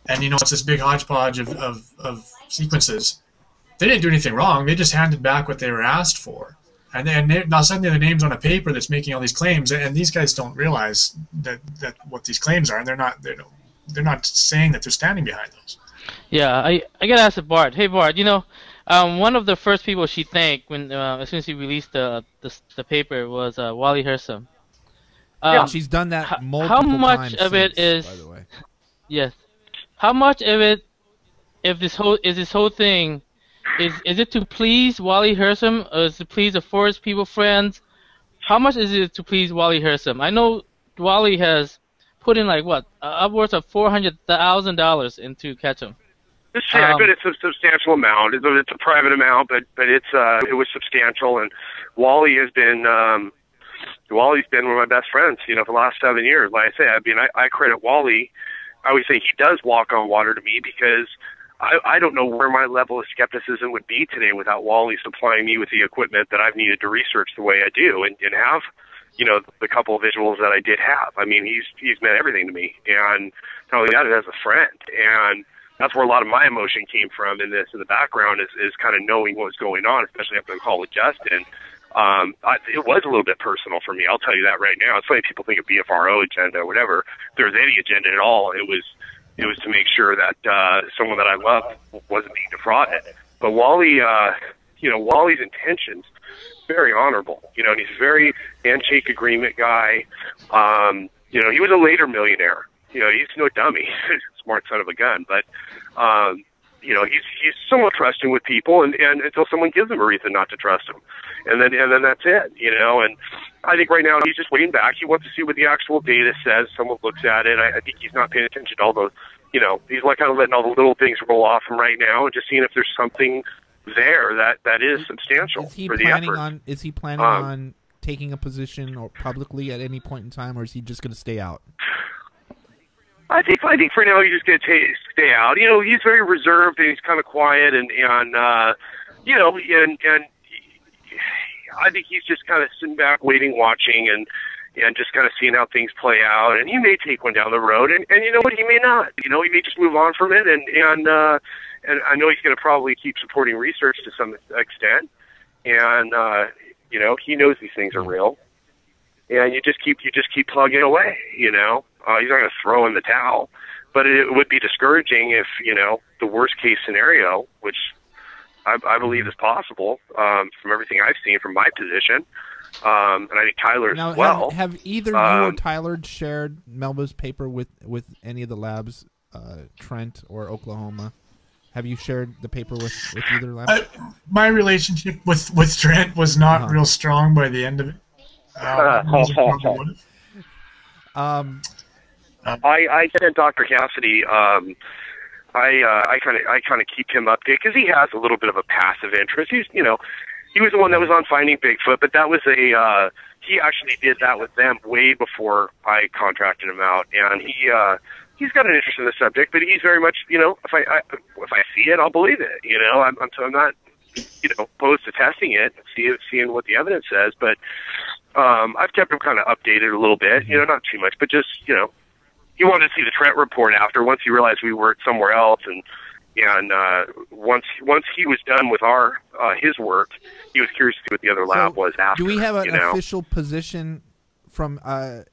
B: and it's this big hodgepodge of sequences, they didn't do anything wrong. They just handed back what they were asked for. And then now suddenly the name's on a paper that's making all these claims, and these guys don't realize that what these claims are, and they're not saying that they're standing behind those.
E: Yeah, I gotta ask Bart. Hey Bart, one of the first people she thanked when as soon as he released the paper was Wally Hersom.
A: Yeah, she's done that multiple times.
E: How much of it is?
A: By the way.
E: Yes. How much of it, if this whole thing, is it to please Wally Hersom or is it to please the forest people friends? How much is it to please Wally Hersom? I know Wally has put in like what upwards of $400,000 into Ketchum.
C: But it's a substantial amount. It's a private amount, but it was substantial. And Wally has been Wally's been one of my best friends, for the last 7 years. Like I say, I credit Wally. I always say he does walk on water to me because I don't know where my level of skepticism would be today without Wally supplying me with the equipment that I've needed to research the way I do and have, the couple of visuals that I did have. I mean, he's meant everything to me, and not only that, as a friend. And that's where a lot of my emotion came from in the background is kind of knowing what was going on, especially after the call with Justin. It was a little bit personal for me. I'll tell you that right now. It's funny people think of BFRO agenda or whatever. If there was any agenda at all, it was to make sure that someone that I loved wasn't being defrauded. But Wally, Wally's intentions very honorable. And he's a very handshake agreement guy. He was a later millionaire. He's no dummy, smart son of a gun. But he's somewhat trusting with people, and until someone gives him a reason not to trust him, and then that's it. And I think right now he's just waiting back. He wants to see what the actual data says. Someone looks at it. I think he's not paying attention to all those. He's like kind of letting all the little things roll off him right now, and just seeing if there's something there that is substantial for the effort.
A: Is he planning on taking a position or publicly at any point in time, or is he just going to stay out?
C: I think for now he's just going to stay out. He's very reserved and he's kind of quiet, and I think he's just kind of sitting back, waiting, watching, and just kind of seeing how things play out. And he may take one down the road, and you know what, he may not. He may just move on from it, and I know he's going to probably keep supporting research to some extent, and he knows these things are real, and you just keep plugging away. He's not going to throw in the towel, but it would be discouraging if the worst case scenario, which I believe is possible from everything I've seen from my position, and I think Tyler as well.
A: Have either you or Tyler shared Melba's paper with any of the labs, Trent or Oklahoma? Have you shared the paper with either lab?
B: My relationship with Trent was not real strong by the end of it.
C: I sent Dr. Cassidy. I kind of keep him updated because he has a little bit of a passive interest. He was the one that was on Finding Bigfoot, but that was he actually did that with them way before I contracted him out, and he's got an interest in the subject, but he's very much, if I see it, I'll believe it. I'm not, opposed to testing it, seeing what the evidence says, but I've kept him kind of updated a little bit, not too much, but just, he wanted to see the Trent report after once he realized we worked somewhere else, and once he was done with his work, he was curious to see what the other lab was after.
A: Do we have an official position from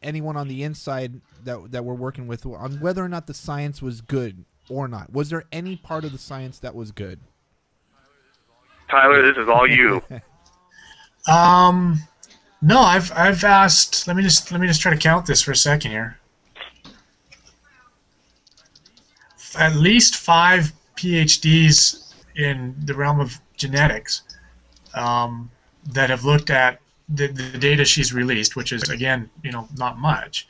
A: anyone on the inside that we're working with on whether or not the science was good or not? Was there any part of the science that was good?
C: Tyler, this is all you.
B: No, I've asked. Let me just try to count this for a second here. At least 5 PhDs in the realm of genetics that have looked at the data she's released, which is again, not much,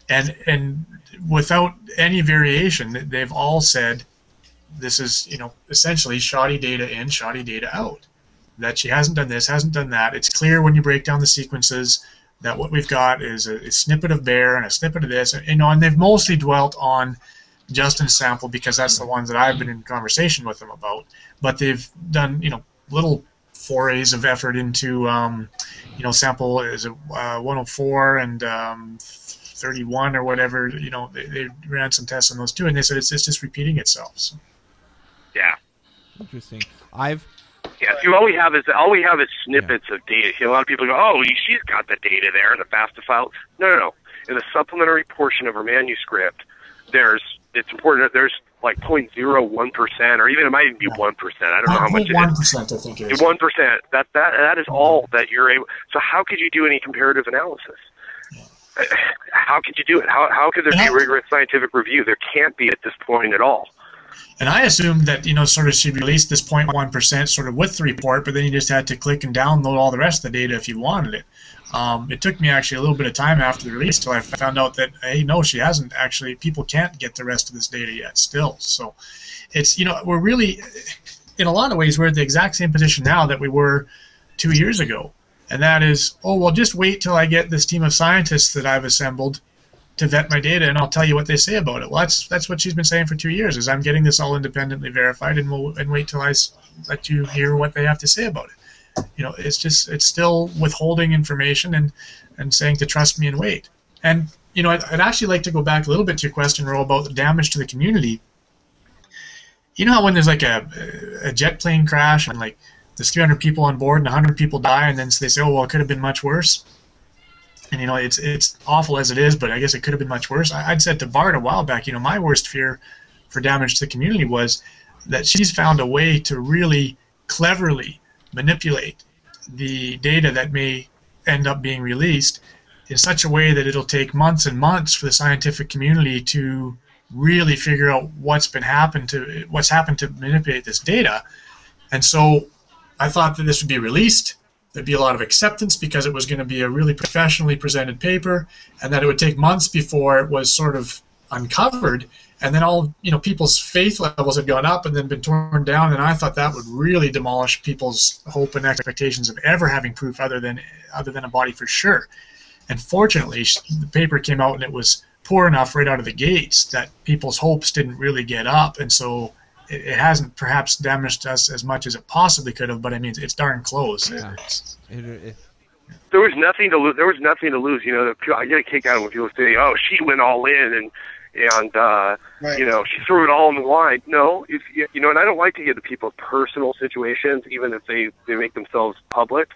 B: and without any variation, they've all said this is, essentially shoddy data in, shoddy data out. That she hasn't done this, hasn't done that. It's clear when you break down the sequences that what we've got is a snippet of bear and a snippet of this, and they've mostly dwelt on Justin's sample because that's the ones that I've been in conversation with them about. But they've done, little forays of effort into, sample is 104 and 31 or whatever. They ran some tests on those too, and they said it's just repeating itself. So.
C: Yeah.
A: Interesting.
C: Yeah, see, all we have is snippets of data. See, a lot of people go, "Oh, she's got the data there, the FASTA file." No. In the supplementary portion of her manuscript, it's important that there's like 0.01%, or even it might even be 1%. I don't know how much it is.
B: 1%, I think it is.
C: 1%. That is all that you're able. So how could you do any comparative analysis? How could you do it? How could there be rigorous scientific review? There can't be at this point at all.
B: And I assumed that, sort of she released this 0.1% sort of with the report, but then you just had to click and download all the rest of the data if you wanted it. It took me actually a little bit of time after the release till I found out that, hey, no, she hasn't actually. People can't get the rest of this data yet still. So it's, we're really, in a lot of ways, we're at the exact same position now that we were 2 years ago. And that is, just wait till I get this team of scientists that I've assembled to vet my data, and I'll tell you what they say about it. Well, that's what she's been saying for 2 years, is I'm getting this all independently verified, and wait till I let you hear what they have to say about it. It's still withholding information and saying to trust me and wait. And, I'd actually like to go back a little bit to your question, Ro, about the damage to the community. You know how when there's like a jet plane crash and like there's 300 people on board and 100 people die, and then they say, it could have been much worse. And, it's awful as it is, but I guess it could have been much worse. I'd said to Bart a while back, my worst fear for damage to the community was that she's found a way to really cleverly manipulate the data that may end up being released in such a way that it'll take months and months for the scientific community to really figure out what's happened to manipulate this data. And so I thought that this would be released. There'd be a lot of acceptance because it was going to be a really professionally presented paper, and that it would take months before it was sort of uncovered, and then all people's faith levels had gone up and then been torn down, and I thought that would really demolish people's hope and expectations of ever having proof other than a body for sure. And fortunately, the paper came out and it was poor enough right out of the gates that people's hopes didn't really get up, and so it hasn't perhaps damaged us as much as it possibly could have, but I mean, it's darn close.
A: Yeah.
C: There was nothing to lose. I get a kick out of when people say, "Oh, she went all in," and
D: right.
C: She threw it all on the line. No, and I don't like to get into people's personal situations, even if they make themselves public.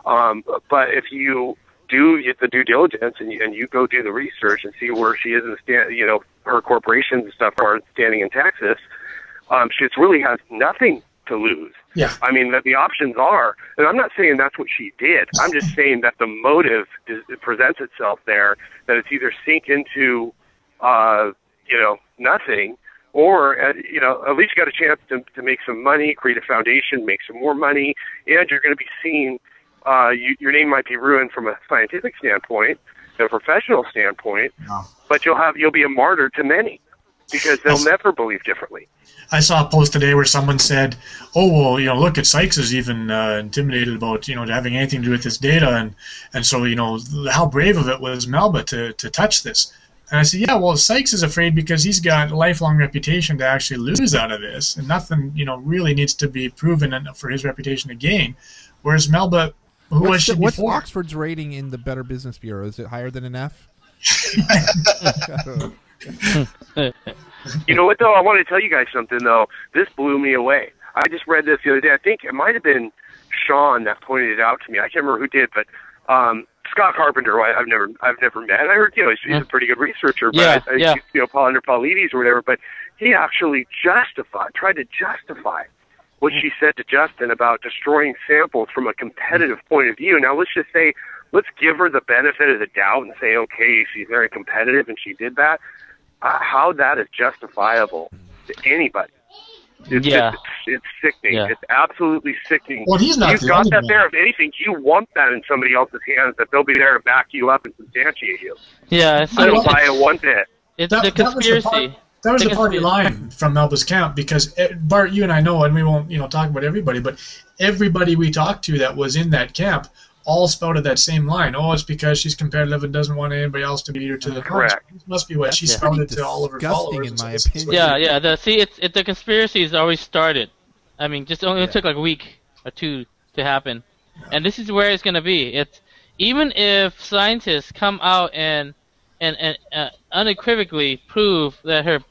C: But if you do get the due diligence and you go do the research and see where she is in the her corporations and stuff are standing in Texas. She really has nothing to lose.
B: Yeah.
C: I mean, that the options are, and I'm not saying that's what she did. I'm just saying that the motive presents itself there, that it's either sink into, nothing, or, at least you got a chance to make some money, create a foundation, make some more money, and you're going to be seen, your name might be ruined from a scientific standpoint, a professional standpoint, but you'll be a martyr to many, because they'll never believe differently.
B: I saw a post today where someone said, look at Sykes is even intimidated about, having anything to do with this data. And so, how brave of it was Melba to touch this. And I said, yeah, well, Sykes is afraid because he's got a lifelong reputation to actually lose out of this. And nothing, really needs to be proven for his reputation to gain. Whereas Melba, what's
A: before? Oxford's rating in the Better Business Bureau? Is it higher than an F?
C: You know what, though? I want to tell you guys something, though. This blew me away. I just read this the other day. I think it might have been Shawn that pointed it out to me. I can't remember who did, but Scott Carpenter, who I've never met. I heard, he's a pretty good researcher, but under Paulides or whatever. But he actually tried to justify what she said to Justin about destroying samples from a competitive point of view. Now, let's just say, let's give her the benefit of the doubt and say, okay, she's very competitive and she did that. How that is justifiable to anybody. It's sickening. Yeah. It's absolutely sickening.
B: Well, he's not.
C: You've got that there. If anything, you want that in somebody else's hands, that they'll be there to back you up and substantiate you.
E: Yeah,
C: I don't buy it one bit.
E: It's the conspiracy.
B: That was the party line from Melba's camp, because Bart, you and I know, and we won't talk about everybody, but everybody we talked to that was in that camp all spouted that same line. Oh, it's because she's competitive and doesn't want anybody else to beat her to the punch.
C: Correct.
B: This must be what she spouted to all of her followers.
A: In my opinion.
E: Yeah. The conspiracy has always started. I mean, it took like a week or two to happen, and this is where it's going to be. It's even if scientists come out and unequivocally prove that her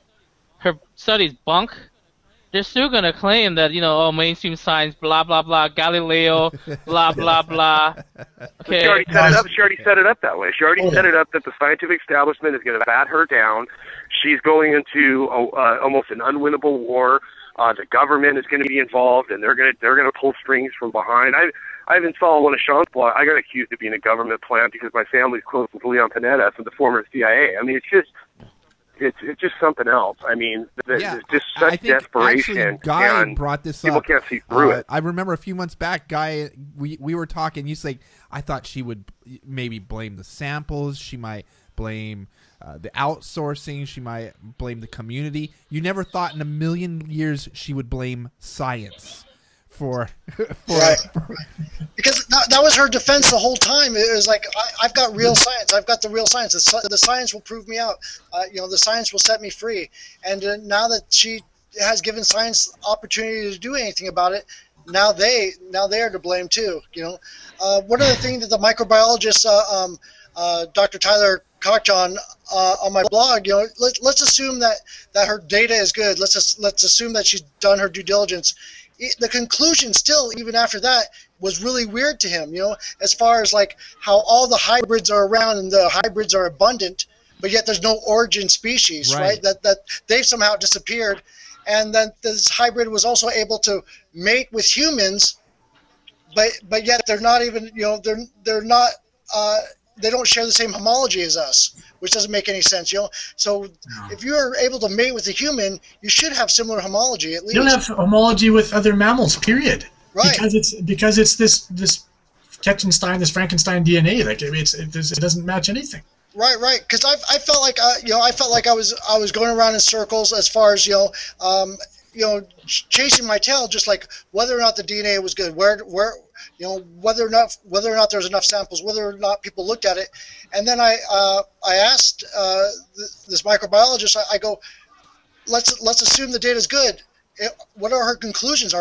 E: study's bunk, they're still gonna claim that, oh, mainstream science, blah blah blah, Galileo, blah blah blah. Okay.
C: She already set it up. She already set it up that way. She already set it up that the scientific establishment is going to bat her down. She's going into almost an unwinnable war. The government is going to be involved, and they're going to pull strings from behind. I even saw one of Shawn's blog. I got accused of being a government plant because my family's close with Leon Panetta from the former CIA. I mean, it's just something else. I mean, there's just such desperation.
A: Actually, Guy brought this
C: people
A: up.
C: People can't see through it.
A: I remember a few months back, Guy, we were talking. He's like, I thought she would maybe blame the samples. She might blame the outsourcing. She might blame the community. You never thought in a million years she would blame science.
D: Right. Because that was her defense the whole time. It was like, I've got real science. I've got the real science. The science will prove me out. The science will set me free. And now that she has given science opportunity to do anything about it, now they are to blame too. One of the things that the microbiologist Dr. Tyler Ketchum on my blog, let's assume that her data is good. Let's assume that she's done her due diligence. The conclusion still, even after that, was really weird to him, as far as like how all the hybrids are around and the hybrids are abundant, but yet there's no origin species, right? That they've somehow disappeared. And then this hybrid was also able to mate with humans, but yet they're not even, they're not, they don't share the same homology as us, which doesn't make any sense, So if you're able to mate with a human, you should have similar homology at least.
B: You don't have homology with other mammals, period.
D: Right.
B: Because it's this Ketchenstein, this Frankenstein DNA. Like it doesn't match anything.
D: Right. Because I felt like I was going around in circles as far as chasing my tail, just like whether or not the DNA was good, where whether or not there was enough samples, whether or not people looked at it. And then I asked this microbiologist, I go, let's assume the data is good. What are her conclusions?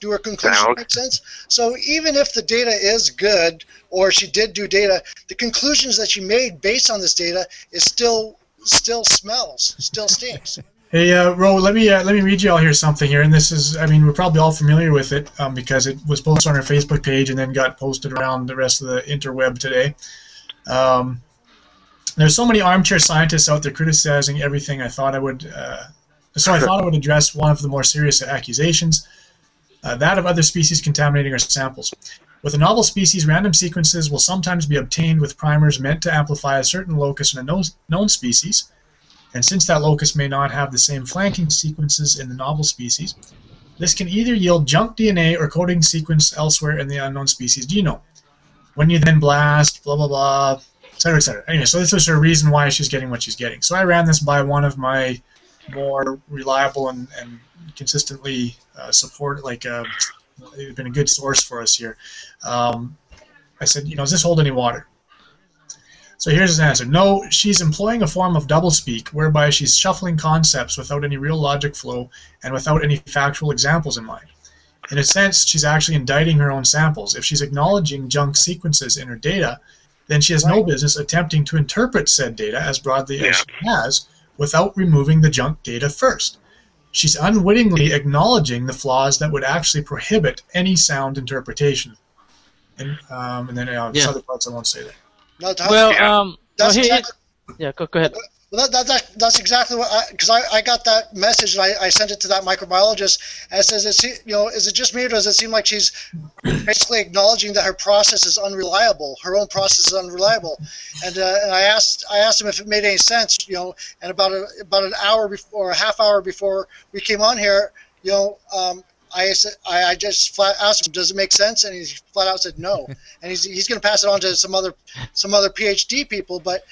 D: Do her conclusions make sense? So even if the data is good, or she did do data, the conclusions that she made based on this data is still stinks.
B: Hey, Ro, let me read you all here something here, and this is, we're probably all familiar with it because it was posted on our Facebook page and then got posted around the rest of the interweb today. There's so many armchair scientists out there criticizing everything. I thought I would address one of the more serious accusations, that of other species contaminating our samples. With a novel species, random sequences will sometimes be obtained with primers meant to amplify a certain locus in a known species. And since that locus may not have the same flanking sequences in the novel species, this can either yield junk DNA or coding sequence elsewhere in the unknown species genome. When you then blast, blah, blah, blah, etc., etc. Anyway, so this was her reason why she's getting what she's getting. So I ran this by one of my more reliable and consistently supported, it's been a good source for us here. I said, does this hold any water? So here's his answer. No, she's employing a form of doublespeak, whereby she's shuffling concepts without any real logic flow and without any factual examples in mind. In a sense, she's actually indicting her own samples. If she's acknowledging junk sequences in her data, then she has no business attempting to interpret said data as broadly as she has without removing the junk data first. She's unwittingly acknowledging the flaws that would actually prohibit any sound interpretation. And then other parts I won't say there.
D: No,
E: that's
D: exactly.
E: Yeah, go ahead.
D: Well, that's exactly what because I got that message and I sent it to that microbiologist and it says, is it just me or does it seem like she's basically acknowledging that her process is unreliable, her own process is unreliable, and I asked him if it made any sense, and about an hour before or a half hour before we came on here, I just flat asked him, does it make sense? And he flat out said no. And he's going to pass it on to some other PhD people. But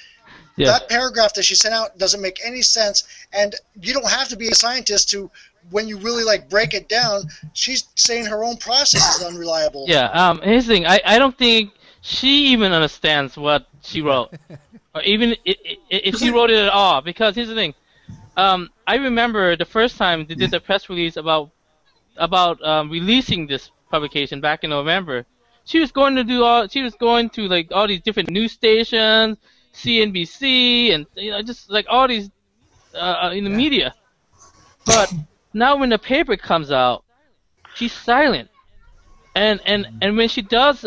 D: that paragraph that she sent out doesn't make any sense. And you don't have to be a scientist to, when you really break it down, she's saying her own process is unreliable.
E: Yeah. Here's the thing. I don't think she even understands what she wrote, or even if she wrote it at all. Because here's the thing. I remember the first time they did the press release about releasing this publication back in November. She was going to all these different news stations, CNBC, and just all these in the media. But Now when the paper comes out, she's silent. And when she does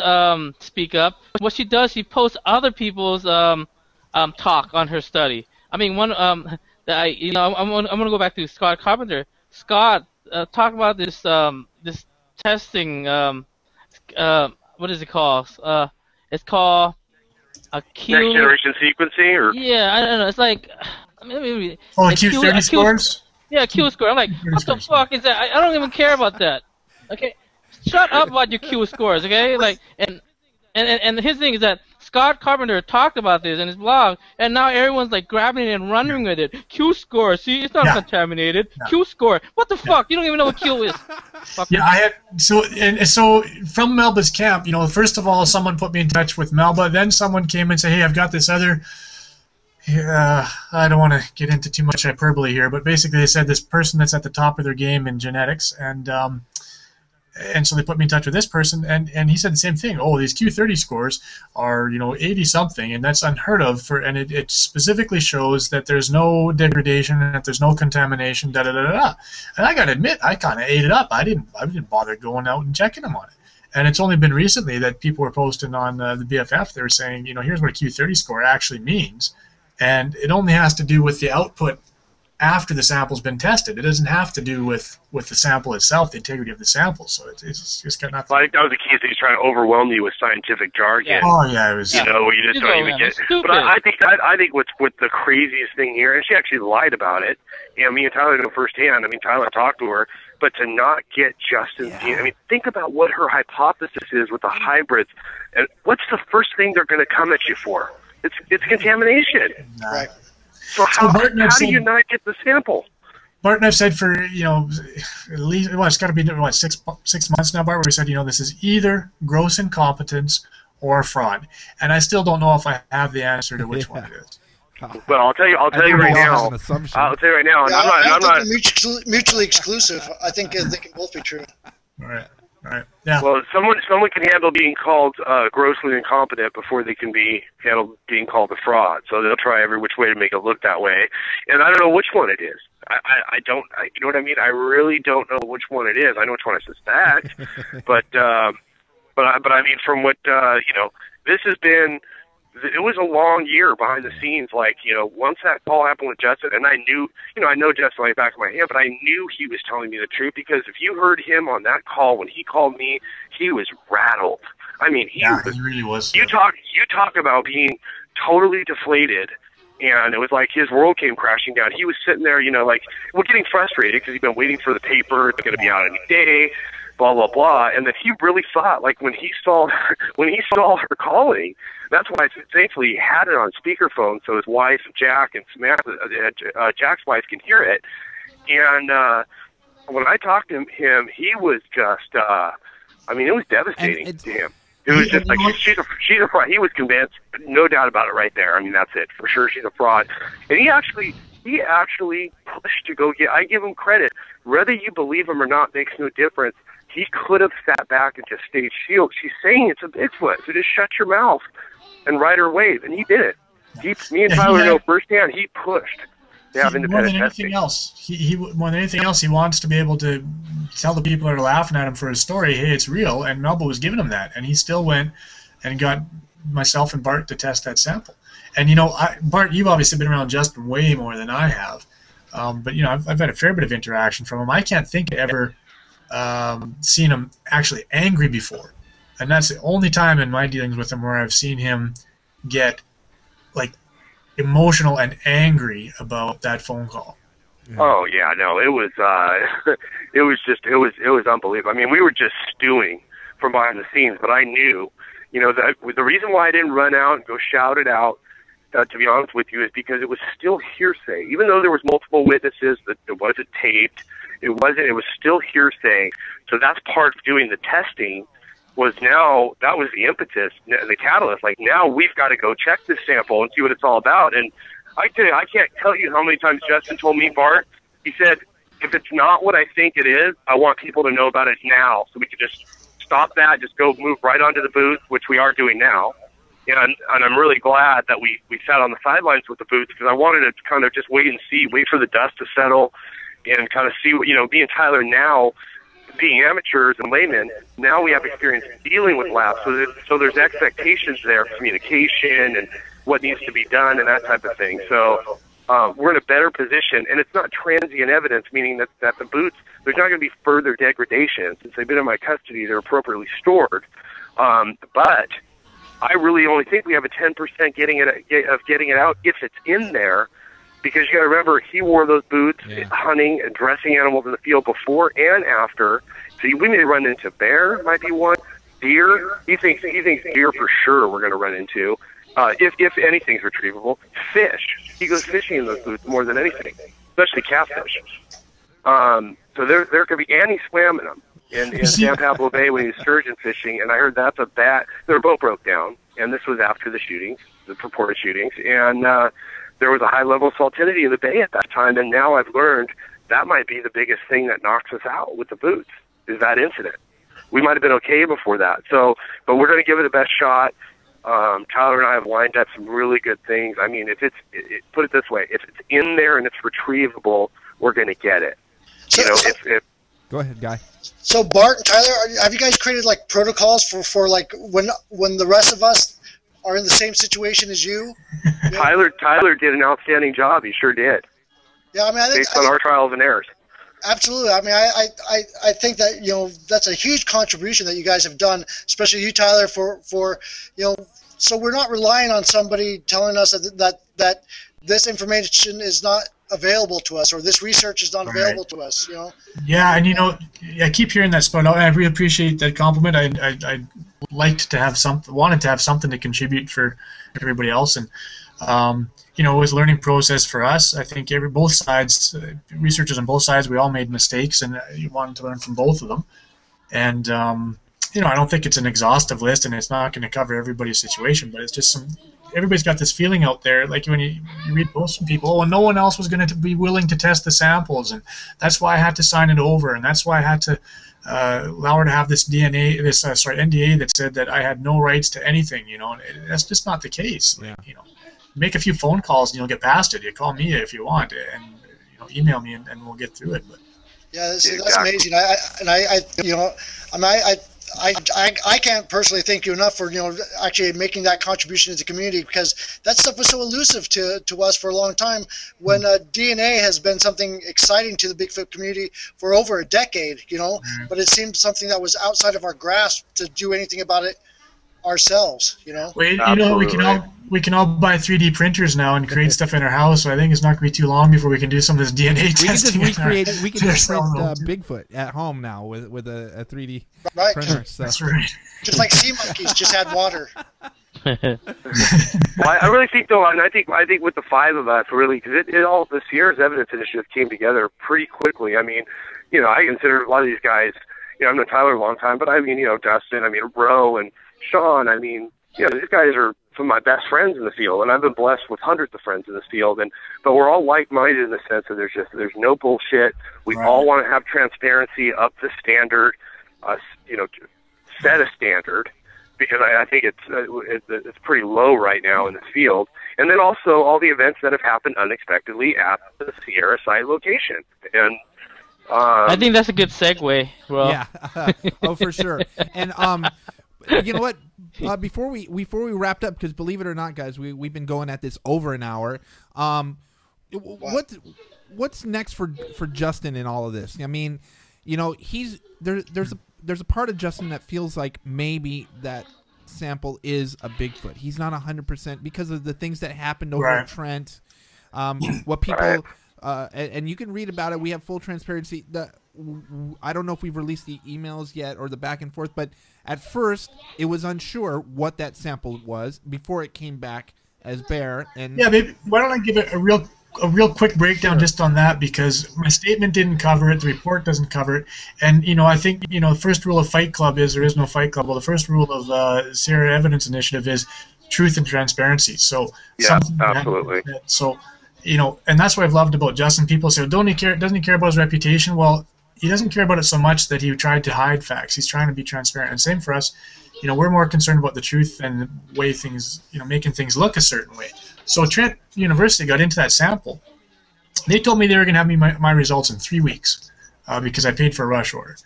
E: speak up, what she does, she posts other people's talk on her study. I mean, one I'm gonna go back to Scott Carpenter. Scott talk about this this testing. What is it called? It's called a Q.
C: Next generation sequencing, or
E: Yeah, I don't know. It's like maybe
B: Oh, Q30 scores?
E: Yeah, Q score. I'm like, what the fuck is that? I don't even care about that. Okay, shut up about your Q scores. Okay, like and his thing is that Scott Carpenter talked about this in his blog, and now everyone's like grabbing it and running with it. Q score, see, it's not contaminated.
B: Yeah.
E: Q score, what the fuck? You don't even know what Q is.
B: Yeah, I had so from Melba's camp. First of all, someone put me in touch with Melba. Then someone came and said, "Hey, I've got this other." I don't want to get into too much hyperbole here, but basically they said this person that's at the top of their game in genetics, and so they put me in touch with this person, and he said the same thing. Oh, these Q30 scores are 80 something, and that's unheard of. And it specifically shows that there's no degradation, that there's no contamination. Da da da da. And I gotta admit, I kind of ate it up. I didn't bother going out and checking them on it. And it's only been recently that people were posting on the BFF. They were saying, here's what a Q30 score actually means, and it only has to do with the output after the sample's been tested. It doesn't have to do with the sample itself, the integrity of the sample. So it's just got nothing.
C: like that was the key. He's trying to overwhelm you with scientific jargon.
E: Yeah.
B: Oh yeah, it was.
C: Where you just don't even get. But I think what's the craziest thing here, and she actually lied about it. Me and Tyler know firsthand. I mean, Tyler talked to her, but to not get Justin's DNA. I mean, think about what her hypothesis is with the hybrids, and what's the first thing they're going to come at you for? It's contamination.
D: Right.
C: So how do you not get the sample?
B: Bart and I've said for at least it's got to be 6 months now, Bart, where we said this is either gross incompetence or fraud, and I still don't know if I have the answer to which one it is.
C: Well, I'll tell you right now.
A: An assumption.
C: I'll tell you right now.
D: Yeah,
C: I'm not.
D: They're mutually exclusive. I think they can both be true.
B: All right. Yeah.
C: Well, someone can handle being called grossly incompetent before they can be handled being called a fraud. So they'll try every which way to make it look that way. And I don't know which one it is. I don't. You know what I mean? I really don't know which one it is. I know which one I suspect, but I mean, from what this has been. It was a long year behind the scenes. Like, once that call happened with Justin, and I knew, I know Justin like back of my hand, but I knew he was telling me the truth, because if you heard him on that call when he called me, he was rattled. I mean, he
B: really was.
C: You talk about being totally deflated, and it was like his world came crashing down. He was sitting there, getting frustrated because he'd been waiting for the paper. It's going to be out any day. Blah blah blah, and that he really thought, like, when he saw her calling, that's why thankfully he had it on speakerphone so his wife Jack and Samantha, Jack's wife, can hear it. And when I talked to him, he was just, it was devastating to him. It was just like she's a fraud. He was convinced, no doubt about it, right there. I mean, that's it for sure. She's a fraud, and he actually pushed to go get. I give him credit. Whether you believe him or not makes no difference. He could have sat back and just stayed shield. She's saying it's a Bigfoot, so just shut your mouth and ride her wave. And he did it. Me and Tyler know firsthand. He pushed to have independent testing.
B: More than anything else, he wants to be able to tell the people that are laughing at him for his story, hey, it's real. And Melba was giving him that, and he still went and got myself and Bart to test that sample. And Bart, you've obviously been around Justin way more than I have, but I've had a fair bit of interaction from him. I can't think of ever seen him actually angry before, and that's the only time in my dealings with him where I've seen him get like emotional and angry about that phone call.
C: Yeah. Oh yeah, no, it was it was unbelievable. I mean, we were just stewing from behind the scenes, but I knew, that the reason why I didn't run out and go shout it out, to be honest with you, is because it was still hearsay. Even though there was multiple witnesses, that it wasn't taped. It was still hearsay. So that's part of doing the testing. That was the impetus, the catalyst. Like, now we've got to go check this sample and see what it's all about. And I can't tell you how many times Justin told me, Bart, he said, if it's not what I think it is, I want people to know about it now, so we can just stop that, just go move right onto the booth, which we are doing now. And I'm really glad that we sat on the sidelines with the booth, because I wanted to kind of just wait and see, wait for the dust to settle. and kind of see what, me and Tyler now, being amateurs and laymen, now we have experience dealing with labs, so there's expectations there, communication and what needs to be done and that type of thing. So we're in a better position, and it's not transient evidence, meaning that the boots, there's not going to be further degradation. Since they've been in my custody, they're appropriately stored. But I really only think we have a 10% getting it out if it's in there, because you got to remember, he wore those boots hunting and dressing animals in the field before and after. So we may run into bear, might be one, deer. He thinks deer for sure we're going to run into. If anything's retrievable, fish. He goes fishing in those boots more than anything, especially catfish. So there could be, and he swam in them in San Pablo Bay when he was sturgeon fishing, and I heard that's a bad. Their boat broke down, and this was after the shootings, the purported shootings, and there was a high level of saltinity in the bay at that time. And now I've learned that might be the biggest thing that knocks us out with the boots, is that incident. We might have been okay before that. So, but we're going to give it the best shot. Tyler and I have lined up some really good things. I mean, put it this way, if it's in there and it's retrievable, we're going to get it.
A: Go ahead, Guy.
D: So Bart and Tyler, have you guys created like protocols for like when the rest of us are in the same situation as you?
C: Tyler did an outstanding job. He sure did.
D: Yeah, I mean,
C: based on our trials and errors.
D: Absolutely. I mean, I think that that's a huge contribution that you guys have done, especially you, Tyler, for so we're not relying on somebody telling us that this information is not available to us, or this research is not available to us.
B: Yeah, and I keep hearing that spelled out, and I really appreciate that compliment. I liked to have wanted to have something to contribute for everybody else, and it was a learning process for us. I think both sides, researchers on both sides, we all made mistakes, and you wanted to learn from both of them. And I don't think it's an exhaustive list, and it's not going to cover everybody's situation, but it's just everybody's got this feeling out there, like when you read posts from people, no one else was going to be willing to test the samples, and that's why I had to sign it over, and that's why I had to allow her to have this NDA that said that I had no rights to anything, and that's just not the case.
A: Yeah.
B: Make a few phone calls and you'll get past it. You call me if you want, and email me and we'll get through it. But
D: yeah, that's amazing. I can't personally thank you enough for actually making that contribution to the community, because that stuff was so elusive to us for a long time. When DNA has been something exciting to the Bigfoot community for over a decade, but it seemed something that was outside of our grasp to do anything about it ourselves.
B: Well, we can all buy 3D printers now and create stuff in our house. So I think it's not going to be too long before we can do some of this DNA testing.
A: We can just print Bigfoot at home now with a 3D printer. So.
B: That's right.
D: Just like sea monkeys, just add water.
C: Well, I really think though, and I think with the five of us, really, because it all, the Sierra's Evidence Initiative came together pretty quickly. I mean, I consider a lot of these guys. I've known Tyler a long time, but I mean, Dustin, Roe and Shawn. I mean, these guys are some of my best friends in the field, and I've been blessed with hundreds of friends in this field. But we're all like-minded in the sense that there's no bullshit. We all want to have transparency, up the standard, set a standard, because I think it's pretty low right now in the field. And then also all the events that have happened unexpectedly at the Sierra site location. And
E: I think that's a good segue, bro.
A: Yeah. Oh, for sure. And you know what? Before we wrapped up, because believe it or not, guys, we've been going at this over an hour. What's next for Justin in all of this? I mean, there's a part of Justin that feels like maybe that sample is a Bigfoot. He's not 100% because of the things that happened over at Trent. What people and you can read about it. We have full transparency. I don't know if we've released the emails yet or the back and forth, but at first it was unsure what that sample was before it came back as bear. And
B: yeah, maybe, why don't I give it a real quick breakdown just on that, because my statement didn't cover it, the report doesn't cover it, and I think the first rule of Fight Club is there is no Fight Club. Well, the first rule of Sierra Evidence Initiative is truth and transparency. So
C: yeah, absolutely.
B: So and that's what I've loved about Justin. People say, doesn't he care about his reputation? Well, he doesn't care about it so much that he tried to hide facts. He's trying to be transparent. And same for us. We're more concerned about the truth and the way things, making things look a certain way. So Trent University got into that sample, they told me they were going to have me my results in 3 weeks because I paid for a rush order.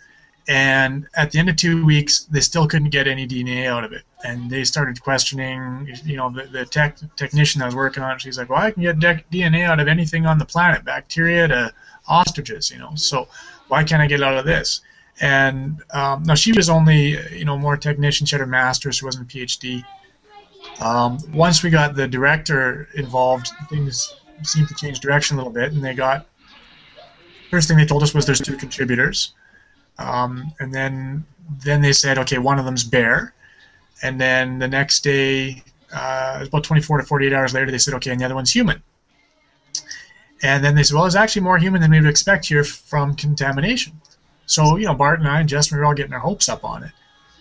B: And at the end of 2 weeks, they still couldn't get any DNA out of it. And they started questioning, the technician that was working on it. She's like, well, I can get DNA out of anything on the planet, bacteria to ostriches, so why can't I get it out of this? And now she was only, more technician. She had her master's. She wasn't a PhD. Once we got the director involved, things seemed to change direction a little bit, and they got, first thing they told us was there's 2 contributors. And then they said, okay, one of them's bear. And then the next day, about 24 to 48 hours later, they said, okay, and the other one's human. And then they said, well, it's actually more human than we would expect here from contamination. So, Bart and I and Justin were all getting our hopes up on it.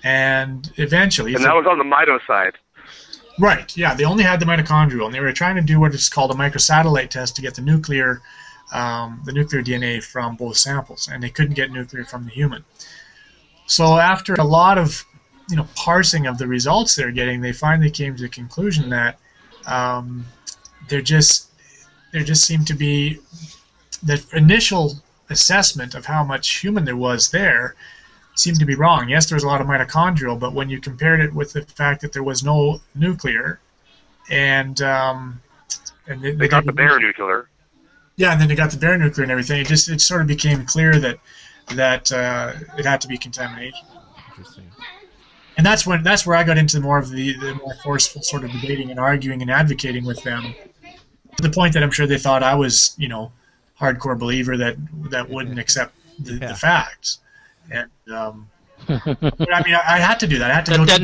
B: And eventually...
C: And that was on the mito side.
B: Right, yeah. They only had the mitochondrial, and they were trying to do what is called a microsatellite test to get the nuclear DNA from both samples, and they couldn't get nuclear from the human. So after a lot of parsing of the results they're getting, they finally came to the conclusion that there just seemed to be the initial assessment of how much human there was there seemed to be wrong. Yes, there was a lot of mitochondrial, but when you compared it with the fact that there was no nuclear, and they
C: got the bare nuclear.
B: Yeah, and then they got the bare nuclear and everything. It sort of became clear that it had to be contamination.
A: Interesting.
B: And that's where I got into more of the more forceful sort of debating and arguing and advocating with them, to the point that I'm sure they thought I was, hardcore believer that wouldn't accept the facts. And but I mean, I had to do that. I had to go
E: that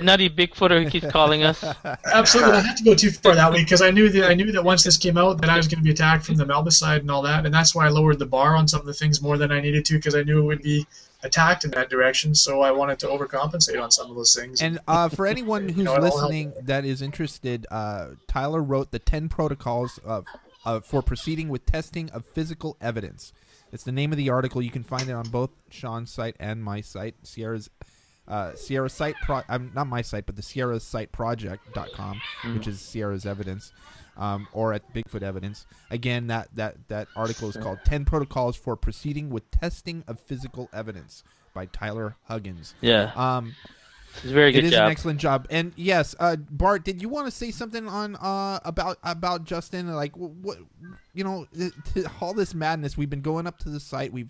E: nutty Bigfooter who keeps calling us.
B: Absolutely, I had to go too far that way because I knew that once this came out, that I was going to be attacked from the melba side and all that, and that's why I lowered the bar on some of the things more than I needed to, because I knew it would be attacked in that direction. So I wanted to overcompensate on some of those things.
A: And for anyone who's listening that is interested, Tyler wrote the 10 protocols for proceeding with testing of physical evidence. It's the name of the article. You can find it on both Shawn's site and my site, Sierra site. Not my site, but the Sierra site project.com, which is Sierra's evidence, or at Bigfoot Evidence. Again, that article is called 10 Protocols for Proceeding with Testing of Physical Evidence by Tyler Huggins.
E: Yeah. It's a very good job.
A: It is an excellent job. And yes, Bart, did you want to say something on about Justin? Like, what all this madness. We've been going up to the site. We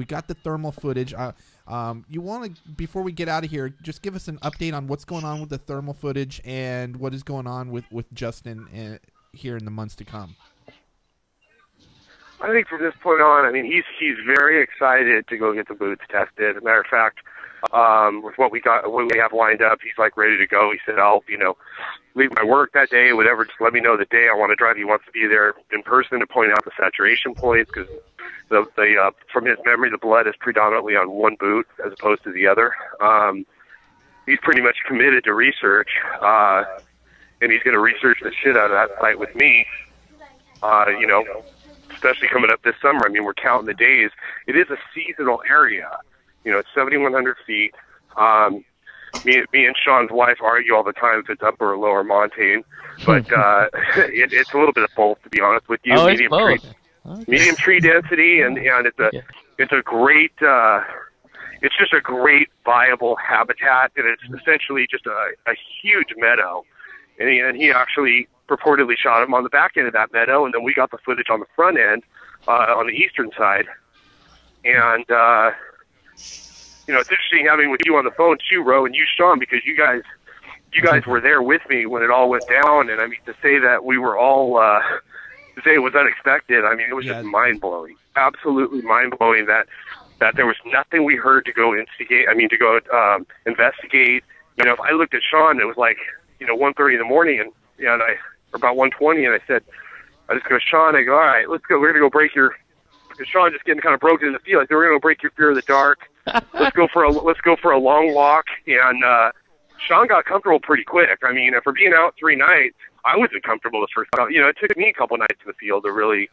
A: got the thermal footage. You want to, before we get out of here, just give us an update on what's going on with the thermal footage and what is going on with Justin here in the months to come.
C: I think from this point on, I mean, he's very excited to go get the boots tested. As a matter of fact, with what we have lined up, he's like ready to go. He said, I'll, leave my work that day, whatever, just let me know the day I want to drive. He wants to be there in person to point out the saturation points, because from his memory, the blood is predominantly on one boot as opposed to the other. He's pretty much committed to research, and he's going to research the shit out of that site with me, especially coming up this summer. I mean, we're counting the days. It is a seasonal area. It's 7,100 feet. Me and Shawn's wife argue all the time if it's upper or lower montane, but it's a little bit of both, to be honest with you.
E: Oh, it's both.
C: Medium tree density, and it's a great. It's just a great viable habitat, and it's essentially just a huge meadow. And he actually purportedly shot him on the back end of that meadow, and then we got the footage on the front end, on the eastern side. And it's interesting having with you on the phone too, Ro, and you, Shawn, because you guys were there with me when it all went down. And I mean, to say that we were all, to say it was unexpected, I mean, it was just mind blowing, absolutely mind blowing that there was nothing we heard to go investigate. If I looked at Shawn, it was like, 1:30 in the morning, and or about 1:20, and I just go, Shawn, I go, all right, let's go. We're gonna go break your. Because Shawn just getting kind of broken in the field. I said, we're gonna break your fear of the dark. Let's go for a long walk. And Shawn got comfortable pretty quick. I mean, for being out 3 nights, I wasn't comfortable the first time. It took me a couple nights in the field to really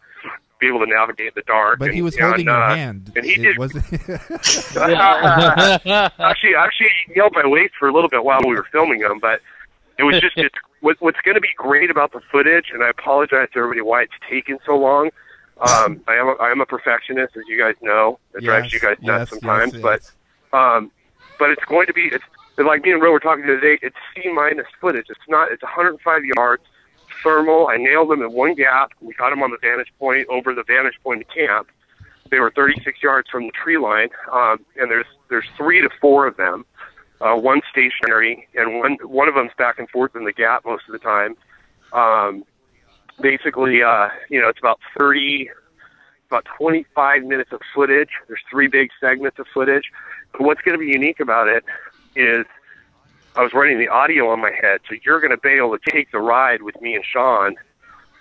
C: be able to navigate the dark.
A: But he was holding your hand.
C: And he did.
A: Wasn't
C: actually, he held my waist for a little bit while we were filming them. But it was just what's going to be great about the footage. And I apologize to everybody why it's taken so long. I am a perfectionist, as you guys know. It drives you guys nuts sometimes, but it's going to be. It's like me and Ro were talking the other day. It's C- footage. It's not. It's 105 yards thermal. I nailed them in one gap. We got them on the vantage point over the vantage point of camp. They were 36 yards from the tree line, and there's 3 to 4 of them. One stationary, and one of them's back and forth in the gap most of the time. Basically, it's about 25 minutes of footage. There's 3 big segments of footage. But what's going to be unique about it is I was running the audio on my head, so you're going to be able to take the ride with me and Shawn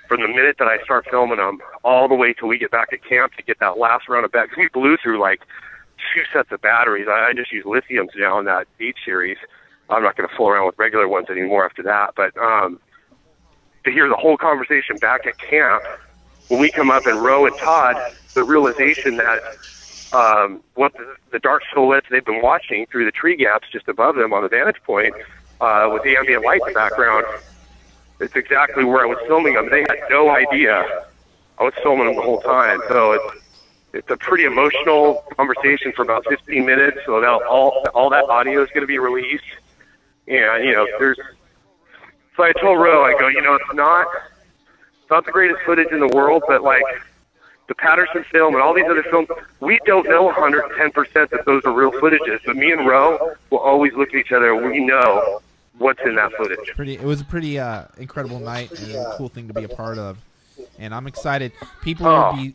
C: from the minute that I start filming them all the way till we get back at camp to get that last round of batteries. We blew through like 2 sets of batteries. I just use lithiums now in that 8 series. I'm not going to fool around with regular ones anymore after that. But to hear the whole conversation back at camp, when we come up and Ro and Todd, the realization that what the dark silhouettes they've been watching through the tree gaps just above them on the vantage point with the ambient light in the background, it's exactly where I was filming them. They had no idea I was filming them the whole time. So it's a pretty emotional conversation for about 15 minutes. So now all that audio is going to be released. And, so I told Ro, I go, it's not the greatest footage in the world, but like the Patterson film and all these other films, we don't know 110% that those are real footages. But me and Ro will always look at each other and we know what's in that footage.
A: It was a pretty incredible night and a cool thing to be a part of. And I'm excited. People will be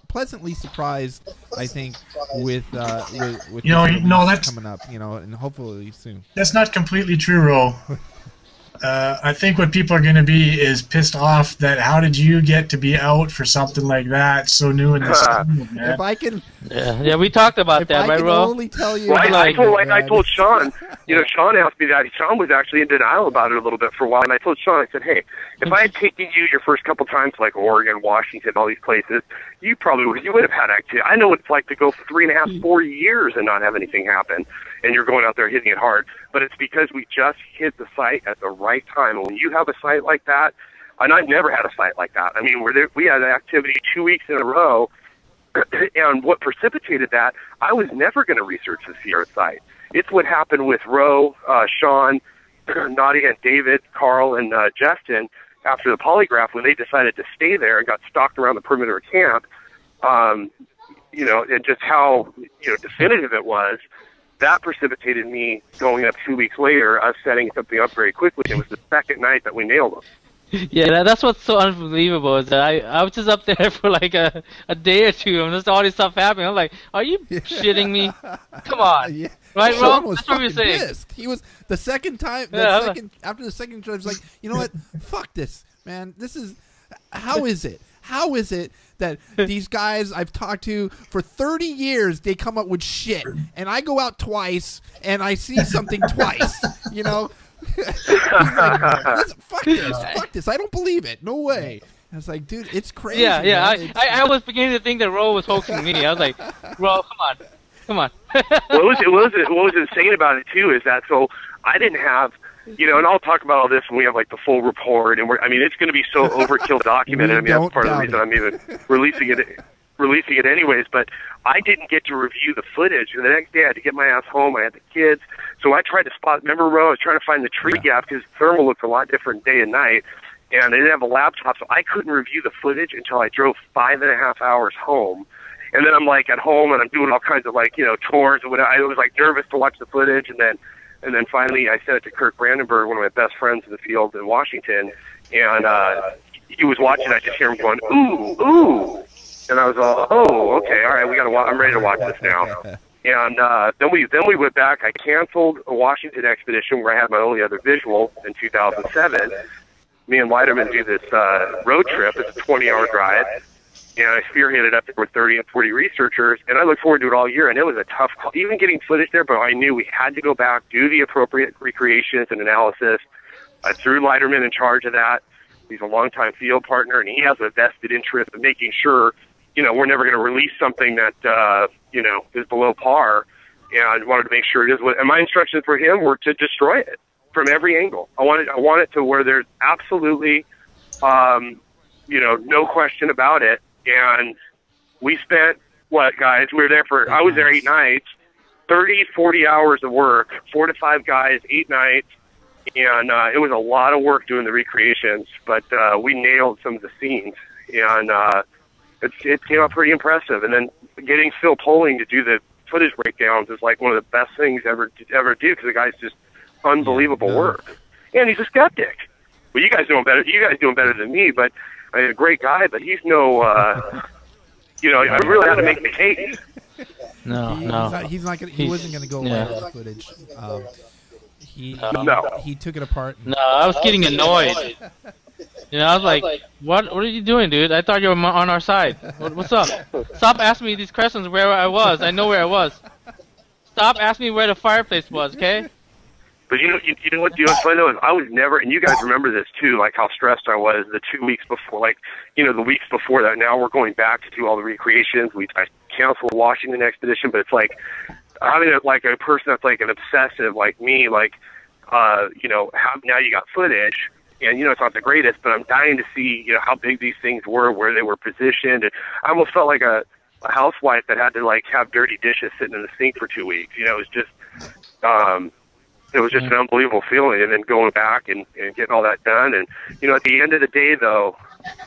A: pleasantly surprised, I think, with that's coming up, and hopefully soon.
B: That's not completely true, Ro. I think what people are going to be is pissed off that how did you get to be out for something like that so new in this man.
A: If I can,
E: yeah, we talked about that, right, Ro?
A: Only tell you,
C: I told Shawn. Shawn asked me that. Shawn was actually in denial about it a little bit for a while, and I told Shawn, I said, hey, if I had taken you your first couple times, like Oregon, Washington, all these places, you would have had activity. I know what it's like to go for 3.5, 4 years and not have anything happen, and you're going out there hitting it hard. But it's because we just hit the site at the right time. And when you have a site like that, and I've never had a site like that. I mean, we had activity 2 weeks in a row, and what precipitated that, I was never going to research the Sierra site. It's what happened with Ro, Shawn, Nadia, and David, Carl, and Justin after the polygraph when they decided to stay there and got stalked around the perimeter of camp. And just how definitive it was. That precipitated me going up 2 weeks later, us setting something up very quickly. It was the second night that we nailed them.
E: Yeah, that's what's so unbelievable is that I was just up there for like a day or two, and just all this stuff happening. I'm like, are you shitting me? Come on.
A: Yeah.
E: Right,
A: Shawn
E: Ro?
A: was
E: That's what you're saying.
A: pissed. He was the second time. After the second time, he was like, you know what? Fuck this, man. This is. How is it? How is it that these guys I've talked to for 30 years, they come up with shit, and I go out twice and I see something twice? He's like, fuck this. I don't believe it. No way. I was like, dude, it's crazy.
E: Yeah. I was beginning to think that Ro was hoaxing me. I was like, Ro, come on.
C: What was insane about it too is that I didn't have, and I'll talk about all this when we have like the full report, and it's going to be so overkill documented. That's part of the reason I'm even releasing it anyways. But I didn't get to review the footage, and the next day I had to get my ass home. I had the kids, so I tried to spot. Remember, Ro? I was trying to find the tree gap because thermal looked a lot different day and night, and I didn't have a laptop, so I couldn't review the footage until I drove 5.5 hours home. And then I'm like at home and I'm doing all kinds of chores and whatever. I was like nervous to watch the footage, and then finally I sent it to Kirk Brandenburg, one of my best friends in the field in Washington, and he was watching. I just hear him going, ooh, and I was all, oh, okay, all right, I'm ready to watch this now. And then we went back. I canceled a Washington expedition where I had my only other visual in 2007. Me and Leiderman do this road trip. It's a 20-hour drive. And I spearheaded up there with 30 and 40 researchers, and I look forward to it all year. And it was a tough call, even getting footage there, but I knew we had to go back, do the appropriate recreations and analysis. I threw Leiderman in charge of that. He's a longtime field partner, and he has a vested interest in making sure, we're never going to release something that, is below par. And I wanted to make sure it is and my instructions for him were to destroy it from every angle. I want it to where there's absolutely, no question about it. And we spent, guys? We were there for, I was there 8 nights, 30, 40 hours of work, 4 to 5 guys, 8 nights. And it was a lot of work doing the recreations, but we nailed some of the scenes. And it came out pretty impressive. And then getting Phil Poling to do the footage breakdowns is like one of the best things ever do, because the guy's just unbelievable work. And he's a skeptic. Well, you guys doing better. You guys doing better than me, but a great guy. But he's no, I really had to make the case.
E: No.
A: He's not gonna. He wasn't gonna go away with the footage. He took it apart.
E: No, I was getting annoyed. I was like, what are you doing, dude? I thought you were on our side. What's up? Stop asking me these questions where I was. I know where I was. Stop asking me where the fireplace was, okay?
C: But you know what's funny though is I was never, and you guys remember this too, like how stressed I was the 2 weeks before, the weeks before that. Now we're going back to do all the recreations. I canceled the Washington expedition, but it's like having a person that's like an obsessive like me, now you got footage. And, it's not the greatest, but I'm dying to see, how big these things were, where they were positioned. And I almost felt like a housewife that had to, have dirty dishes sitting in the sink for 2 weeks. It was just an unbelievable feeling. And then going back and getting all that done. And, at the end of the day, though,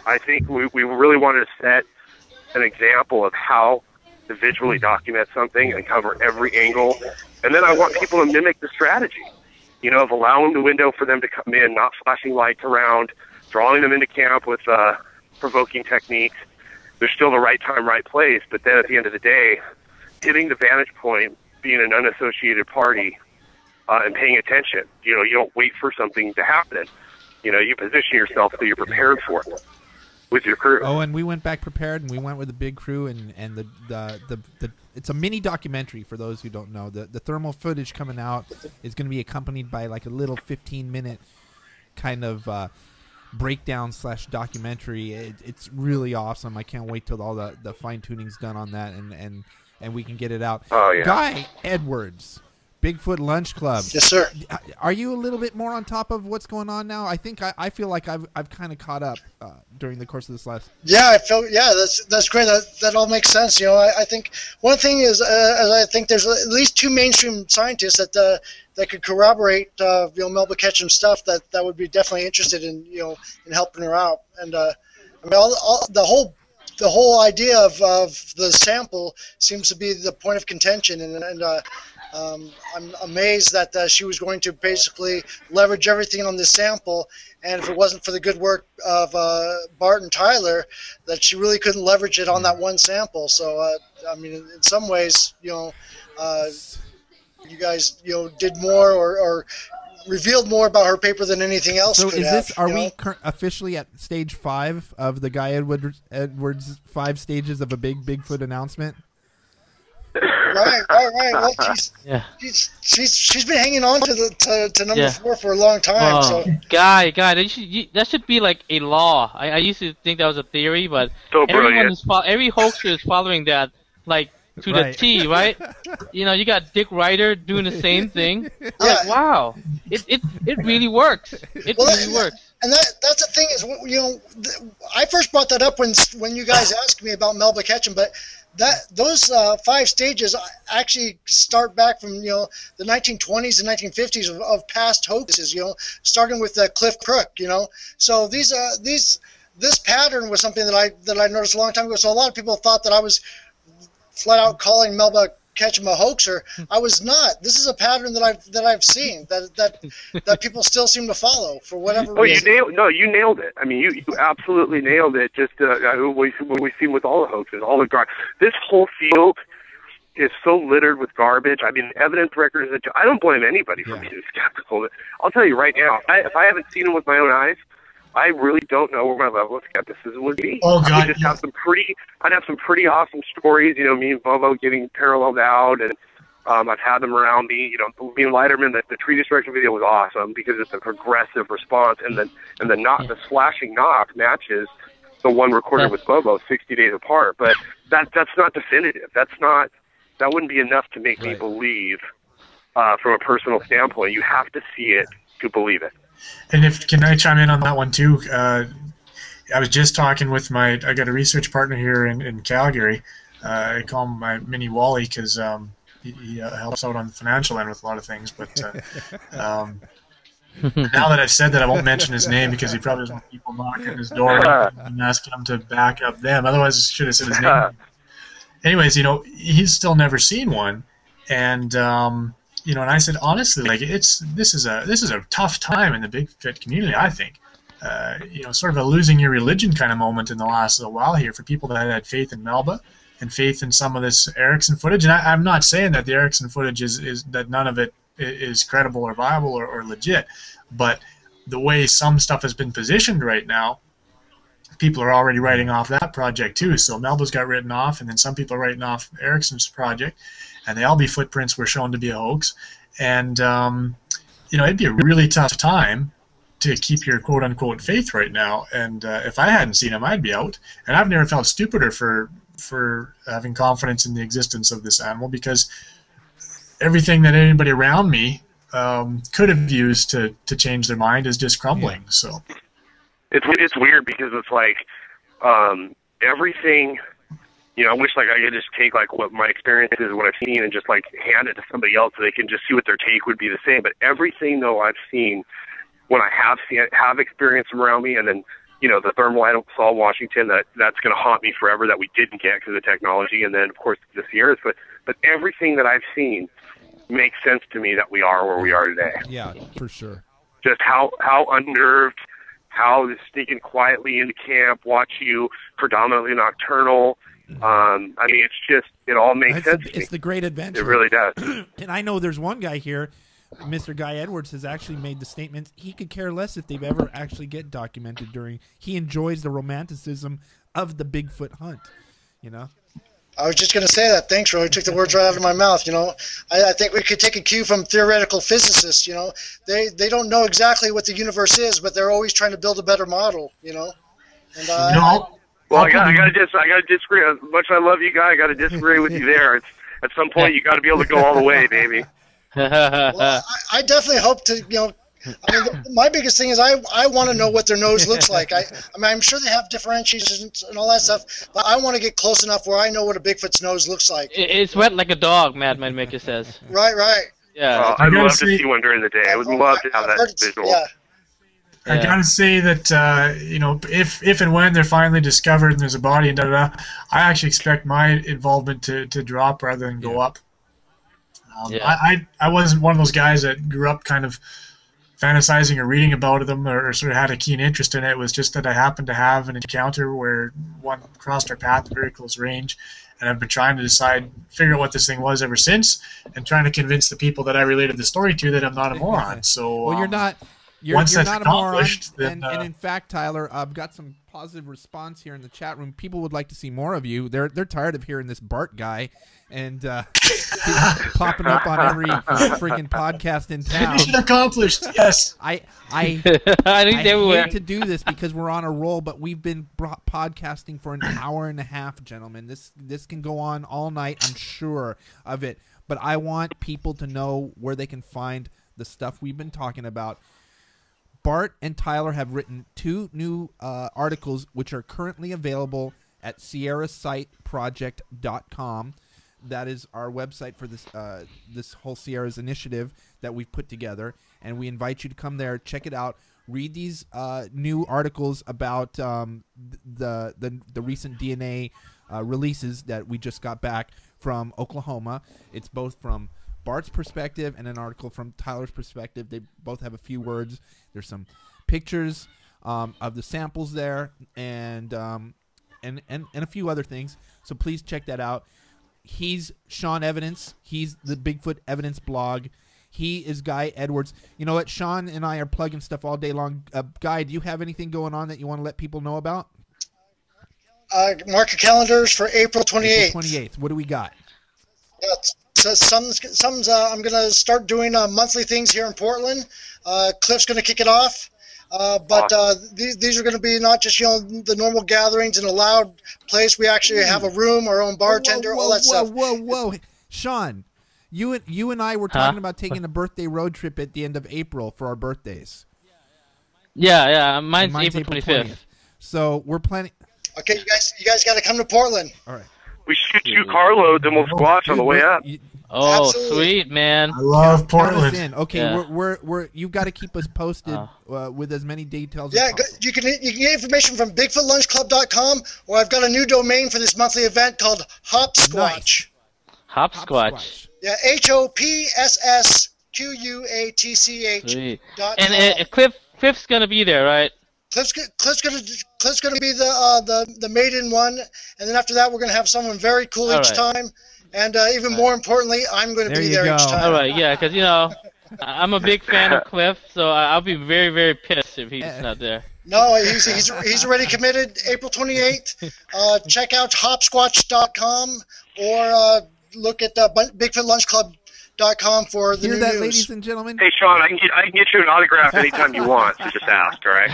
C: I think we really wanted to set an example of how to visually document something and cover every angle. And then I want people to mimic the strategy. Of allowing the window for them to come in, not flashing lights around, drawing them into camp with provoking techniques. There's still the right time, right place, but then at the end of the day, hitting the vantage point, being an unassociated party, and paying attention. You don't wait for something to happen. You position yourself so you're prepared for it with your crew.
A: Oh, and we went back prepared, and we went with a big crew, and the it's a mini documentary for those who don't know. The thermal footage coming out is going to be accompanied by like a little 15-minute kind of breakdown / documentary. It's really awesome. I can't wait till all the fine tuning's done on that, and we can get it out.
C: Oh yeah.
A: Guy Edwards, Bigfoot Lunch Club.
D: Yes, sir.
A: Are you a little bit more on top of what's going on now? I think I feel like I've kind of caught up during the course of this last.
D: Yeah, that's great. That all makes sense. I think one thing is I think there's at least 2 mainstream scientists that could corroborate Melba Ketchum's stuff that would be definitely interested in in helping her out. And the whole idea of the sample seems to be the point of contention, and I'm amazed that she was going to basically leverage everything on this sample, and if it wasn't for the good work of Bart and Tyler, that she really couldn't leverage it on that one sample. So, in some ways, you guys, did more or revealed more about her paper than anything else.
A: So,
D: could have,
A: are we officially at stage 5 of the Guy Edwards 5 stages of a Bigfoot announcement?
D: Right. Well, she's been hanging on to number 4 for a long time.
E: Oh,
D: so.
E: Guy, that should be like a law. I used to think that was a theory, but
C: so
E: every hoaxer is following that to the T, right? You got Dick Ryder doing the same thing. Like, wow, it really works. It really works.
D: And that's the thing is, I first brought that up when you guys asked me about Melba Ketchum, but those 5 stages actually start back from the 1920s and 1950s of past hoaxes. Starting with Cliff Crook. So this pattern was something that I noticed a long time ago. So a lot of people thought that I was flat out calling Melba Ketchum a hoaxer. I was not. This is a pattern that I've seen that people still seem to follow for whatever reason.
C: You nailed it. I mean, you absolutely nailed it. Just what we've seen with all the hoaxes, all the garbage. This whole field is so littered with garbage. I mean, evidence records. I don't blame anybody for being skeptical. I'll tell you right now, if I haven't seen them with my own eyes, I really don't know where my level of skepticism would be.
B: Oh God!
C: I'd have some pretty awesome stories. Me and Bobo getting paralleled out, and I've had them around me. Me and Leiterman. The tree destruction video was awesome because it's a progressive response, and the slashing knock matches the one recorded with Bobo 60 days apart. But that's not definitive. That wouldn't be enough to make me believe from a personal standpoint. You have to see it to believe it.
B: And can I chime in on that one too? I was just talking with I got a research partner here in Calgary. I call him my mini Wally because he helps out on the financial end with a lot of things. But now that I've said that, I won't mention his name because he probably doesn't want people knocking at his door and asking him to back up them. Otherwise, I should have said his name. Anyways, he's still never seen one, and and I said honestly, like this is a tough time in the Bigfoot community. I think, sort of a losing your religion kind of moment in the last little while here for people that had faith in Melba and faith in some of this Erickson footage. And I'm not saying that the Erickson footage is that none of it is credible or viable or legit, but the way some stuff has been positioned right now, people are already writing off that project too. So Melba's got written off, and then some people are writing off Erickson's project, and the LB footprints were shown to be a hoax. And it'd be a really tough time to keep your quote-unquote faith right now. And if I hadn't seen him, I'd be out. And I've never felt stupider for having confidence in the existence of this animal, because everything that anybody around me could have used to change their mind is just crumbling. Yeah. So
C: it's weird because it's like everything. I wish I could just take what my experience is, what I've seen, and just hand it to somebody else so they can just see what their take would be the same. But everything though I've seen, when I have experienced them around me, and then the thermal I saw in Washington, that's going to haunt me forever that we didn't get because of the technology, and then of course the Sierras. But everything that I've seen makes sense to me that we are where we are today.
A: Yeah, for sure.
C: Just how unnerved, how sneaking quietly into camp, watch you, predominantly nocturnal. It all makes sense to me.
A: It's the great adventure.
C: It really does.
A: And I know there's one guy here, Mr. Guy Edwards, has actually made the statement he could care less if they've ever actually get documented he enjoys the romanticism of the Bigfoot hunt,
D: I was just going to say that. Thanks, Roy. You took the words right out of my mouth. I think we could take a cue from theoretical physicists. They don't know exactly what the universe is, but they're always trying to build a better model. And
C: well, I gotta disagree. As much as I love you, Guy, I gotta disagree with you there. It's at some point you gotta be able to go all the way, baby.
D: Well, I definitely hope to. My biggest thing is I want to know what their nose looks like. I'm sure they have differentiations and all that stuff, but I want to get close enough where I know what a Bigfoot's nose looks like.
E: It's wet like a dog, Madman Maker says.
D: Right.
E: Yeah.
C: I'd love to see one during the day. I would love to have that visual.
D: Yeah.
B: I gotta say that if and when they're finally discovered and there's a body and I actually expect my involvement to drop rather than go up. I wasn't one of those guys that grew up kind of fantasizing or reading about them or sort of had a keen interest in it. It was just that I happened to have an encounter where one crossed our path at very close range, and I've been trying to figure out what this thing was ever since, and trying to convince the people that I related the story to that I'm not a moron. So
A: well, you're not. You're not a moron, and in fact, Tyler, I've got some positive response here in the chat room. People would like to see more of you. They're tired of hearing this Bart guy, and he's popping up on every freaking podcast in town.
B: Mission accomplished. Yes.
A: I
E: hate
A: to do this because we're on a roll, but we've been podcasting for an hour and a half, gentlemen. This can go on all night. I'm sure of it, but I want people to know where they can find the stuff we've been talking about. Bart and Tyler have written 2 new articles which are currently available at sierrasightproject.com. That is our website for this whole Sierras initiative that we've put together, and we invite you to come there, check it out, read these new articles about the recent DNA releases that we just got back from Oklahoma. It's both from Bart's perspective and an article from Tyler's perspective. They both have a few words. There's some pictures of the samples there, and a few other things. So please check that out. He's Shawn Evidence. He's the Bigfoot Evidence blog. He is Guy Edwards. You know what? Shawn and I are plugging stuff all day long. Guy, do you have anything going on that you want to let people know about?
D: Mark your calendars for April 28th.
A: April 28th. What do we got?
D: So I'm going to start doing monthly things here in Portland. Cliff's going to kick it off. But these are going to be not just the normal gatherings in a loud place. We actually have a room, our own bartender, all that stuff.
A: Whoa, Shawn, you and I were talking about taking a birthday road trip at the end of April for our birthdays.
E: Yeah, mine's April 25th.
A: So we're planning.
D: Okay, you guys got to come to Portland.
A: All right.
C: We shoot 2 carloads and we'll squatch on the way up.
E: Oh,
D: Absolutely.
E: sweet, man.
B: I love
A: Count us
B: Portland.
A: in. Okay,
E: Yeah.
A: you've got to keep us posted with as many details.
D: Yeah,
A: as possible.
D: you can get information from BigfootLunchClub.com, or I've got a new domain for this monthly event called Hopsquatch.
A: Nice.
E: Hopsquatch.
D: Yeah, HOPSSQUATCH.
E: Sweet.
D: .com.
E: And Cliff's gonna be there, right?
D: Cliff's gonna be the maiden one, and then after that we're gonna have someone very cool each time, and even more importantly, I'm gonna be there each time.
E: All right, yeah, because I'm a big fan of Cliff, so I'll be very, very pissed if he's not there.
D: No, he's already committed. April 28th. Check out hopsquatch.com or look at BigfootLunchClub.com for the
A: Hear
D: new
A: that,
D: news.
A: ladies and gentlemen?
C: Hey, Shawn, I can get you an autograph anytime you want. So just ask, all right?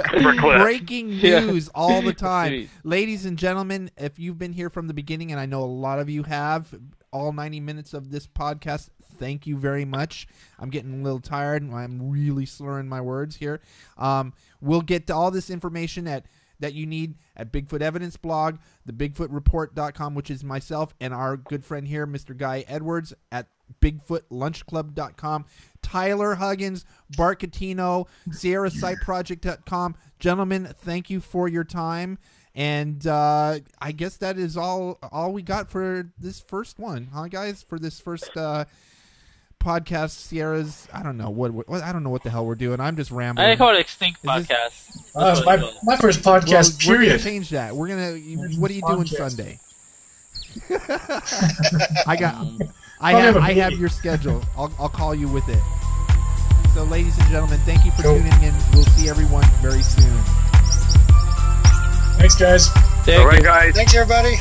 C: For Cliff.
A: Breaking news all the time.
E: Sweet.
A: Ladies and gentlemen, if you've been here from the beginning, and I know a lot of you have, all 90 minutes of this podcast, thank you very much. I'm getting a little tired, and I'm really slurring my words here. We'll get to all this information that you need at Bigfoot Evidence Blog, TheBigfootReport.com, which is myself and our good friend here, Mr. Guy Edwards, at BigfootLunchClub.com, Tyler Huggins, Bart Cutino, SierraSiteProject.com. Gentlemen, thank you for your time. And I guess that is all we got for this first one, huh, guys? For this first podcast, Sierra's. I don't know what the hell we're doing. I'm just rambling.
E: I call it Extinct Podcast.
B: My first podcast,
A: We're
B: period.
A: gonna change that. We're gonna. What are you doing Sunday? I have your schedule. I'll call you with it. So, ladies and gentlemen, thank you for tuning in. We'll see everyone very soon.
B: Thanks, guys.
C: All right, guys.
D: Thanks, everybody.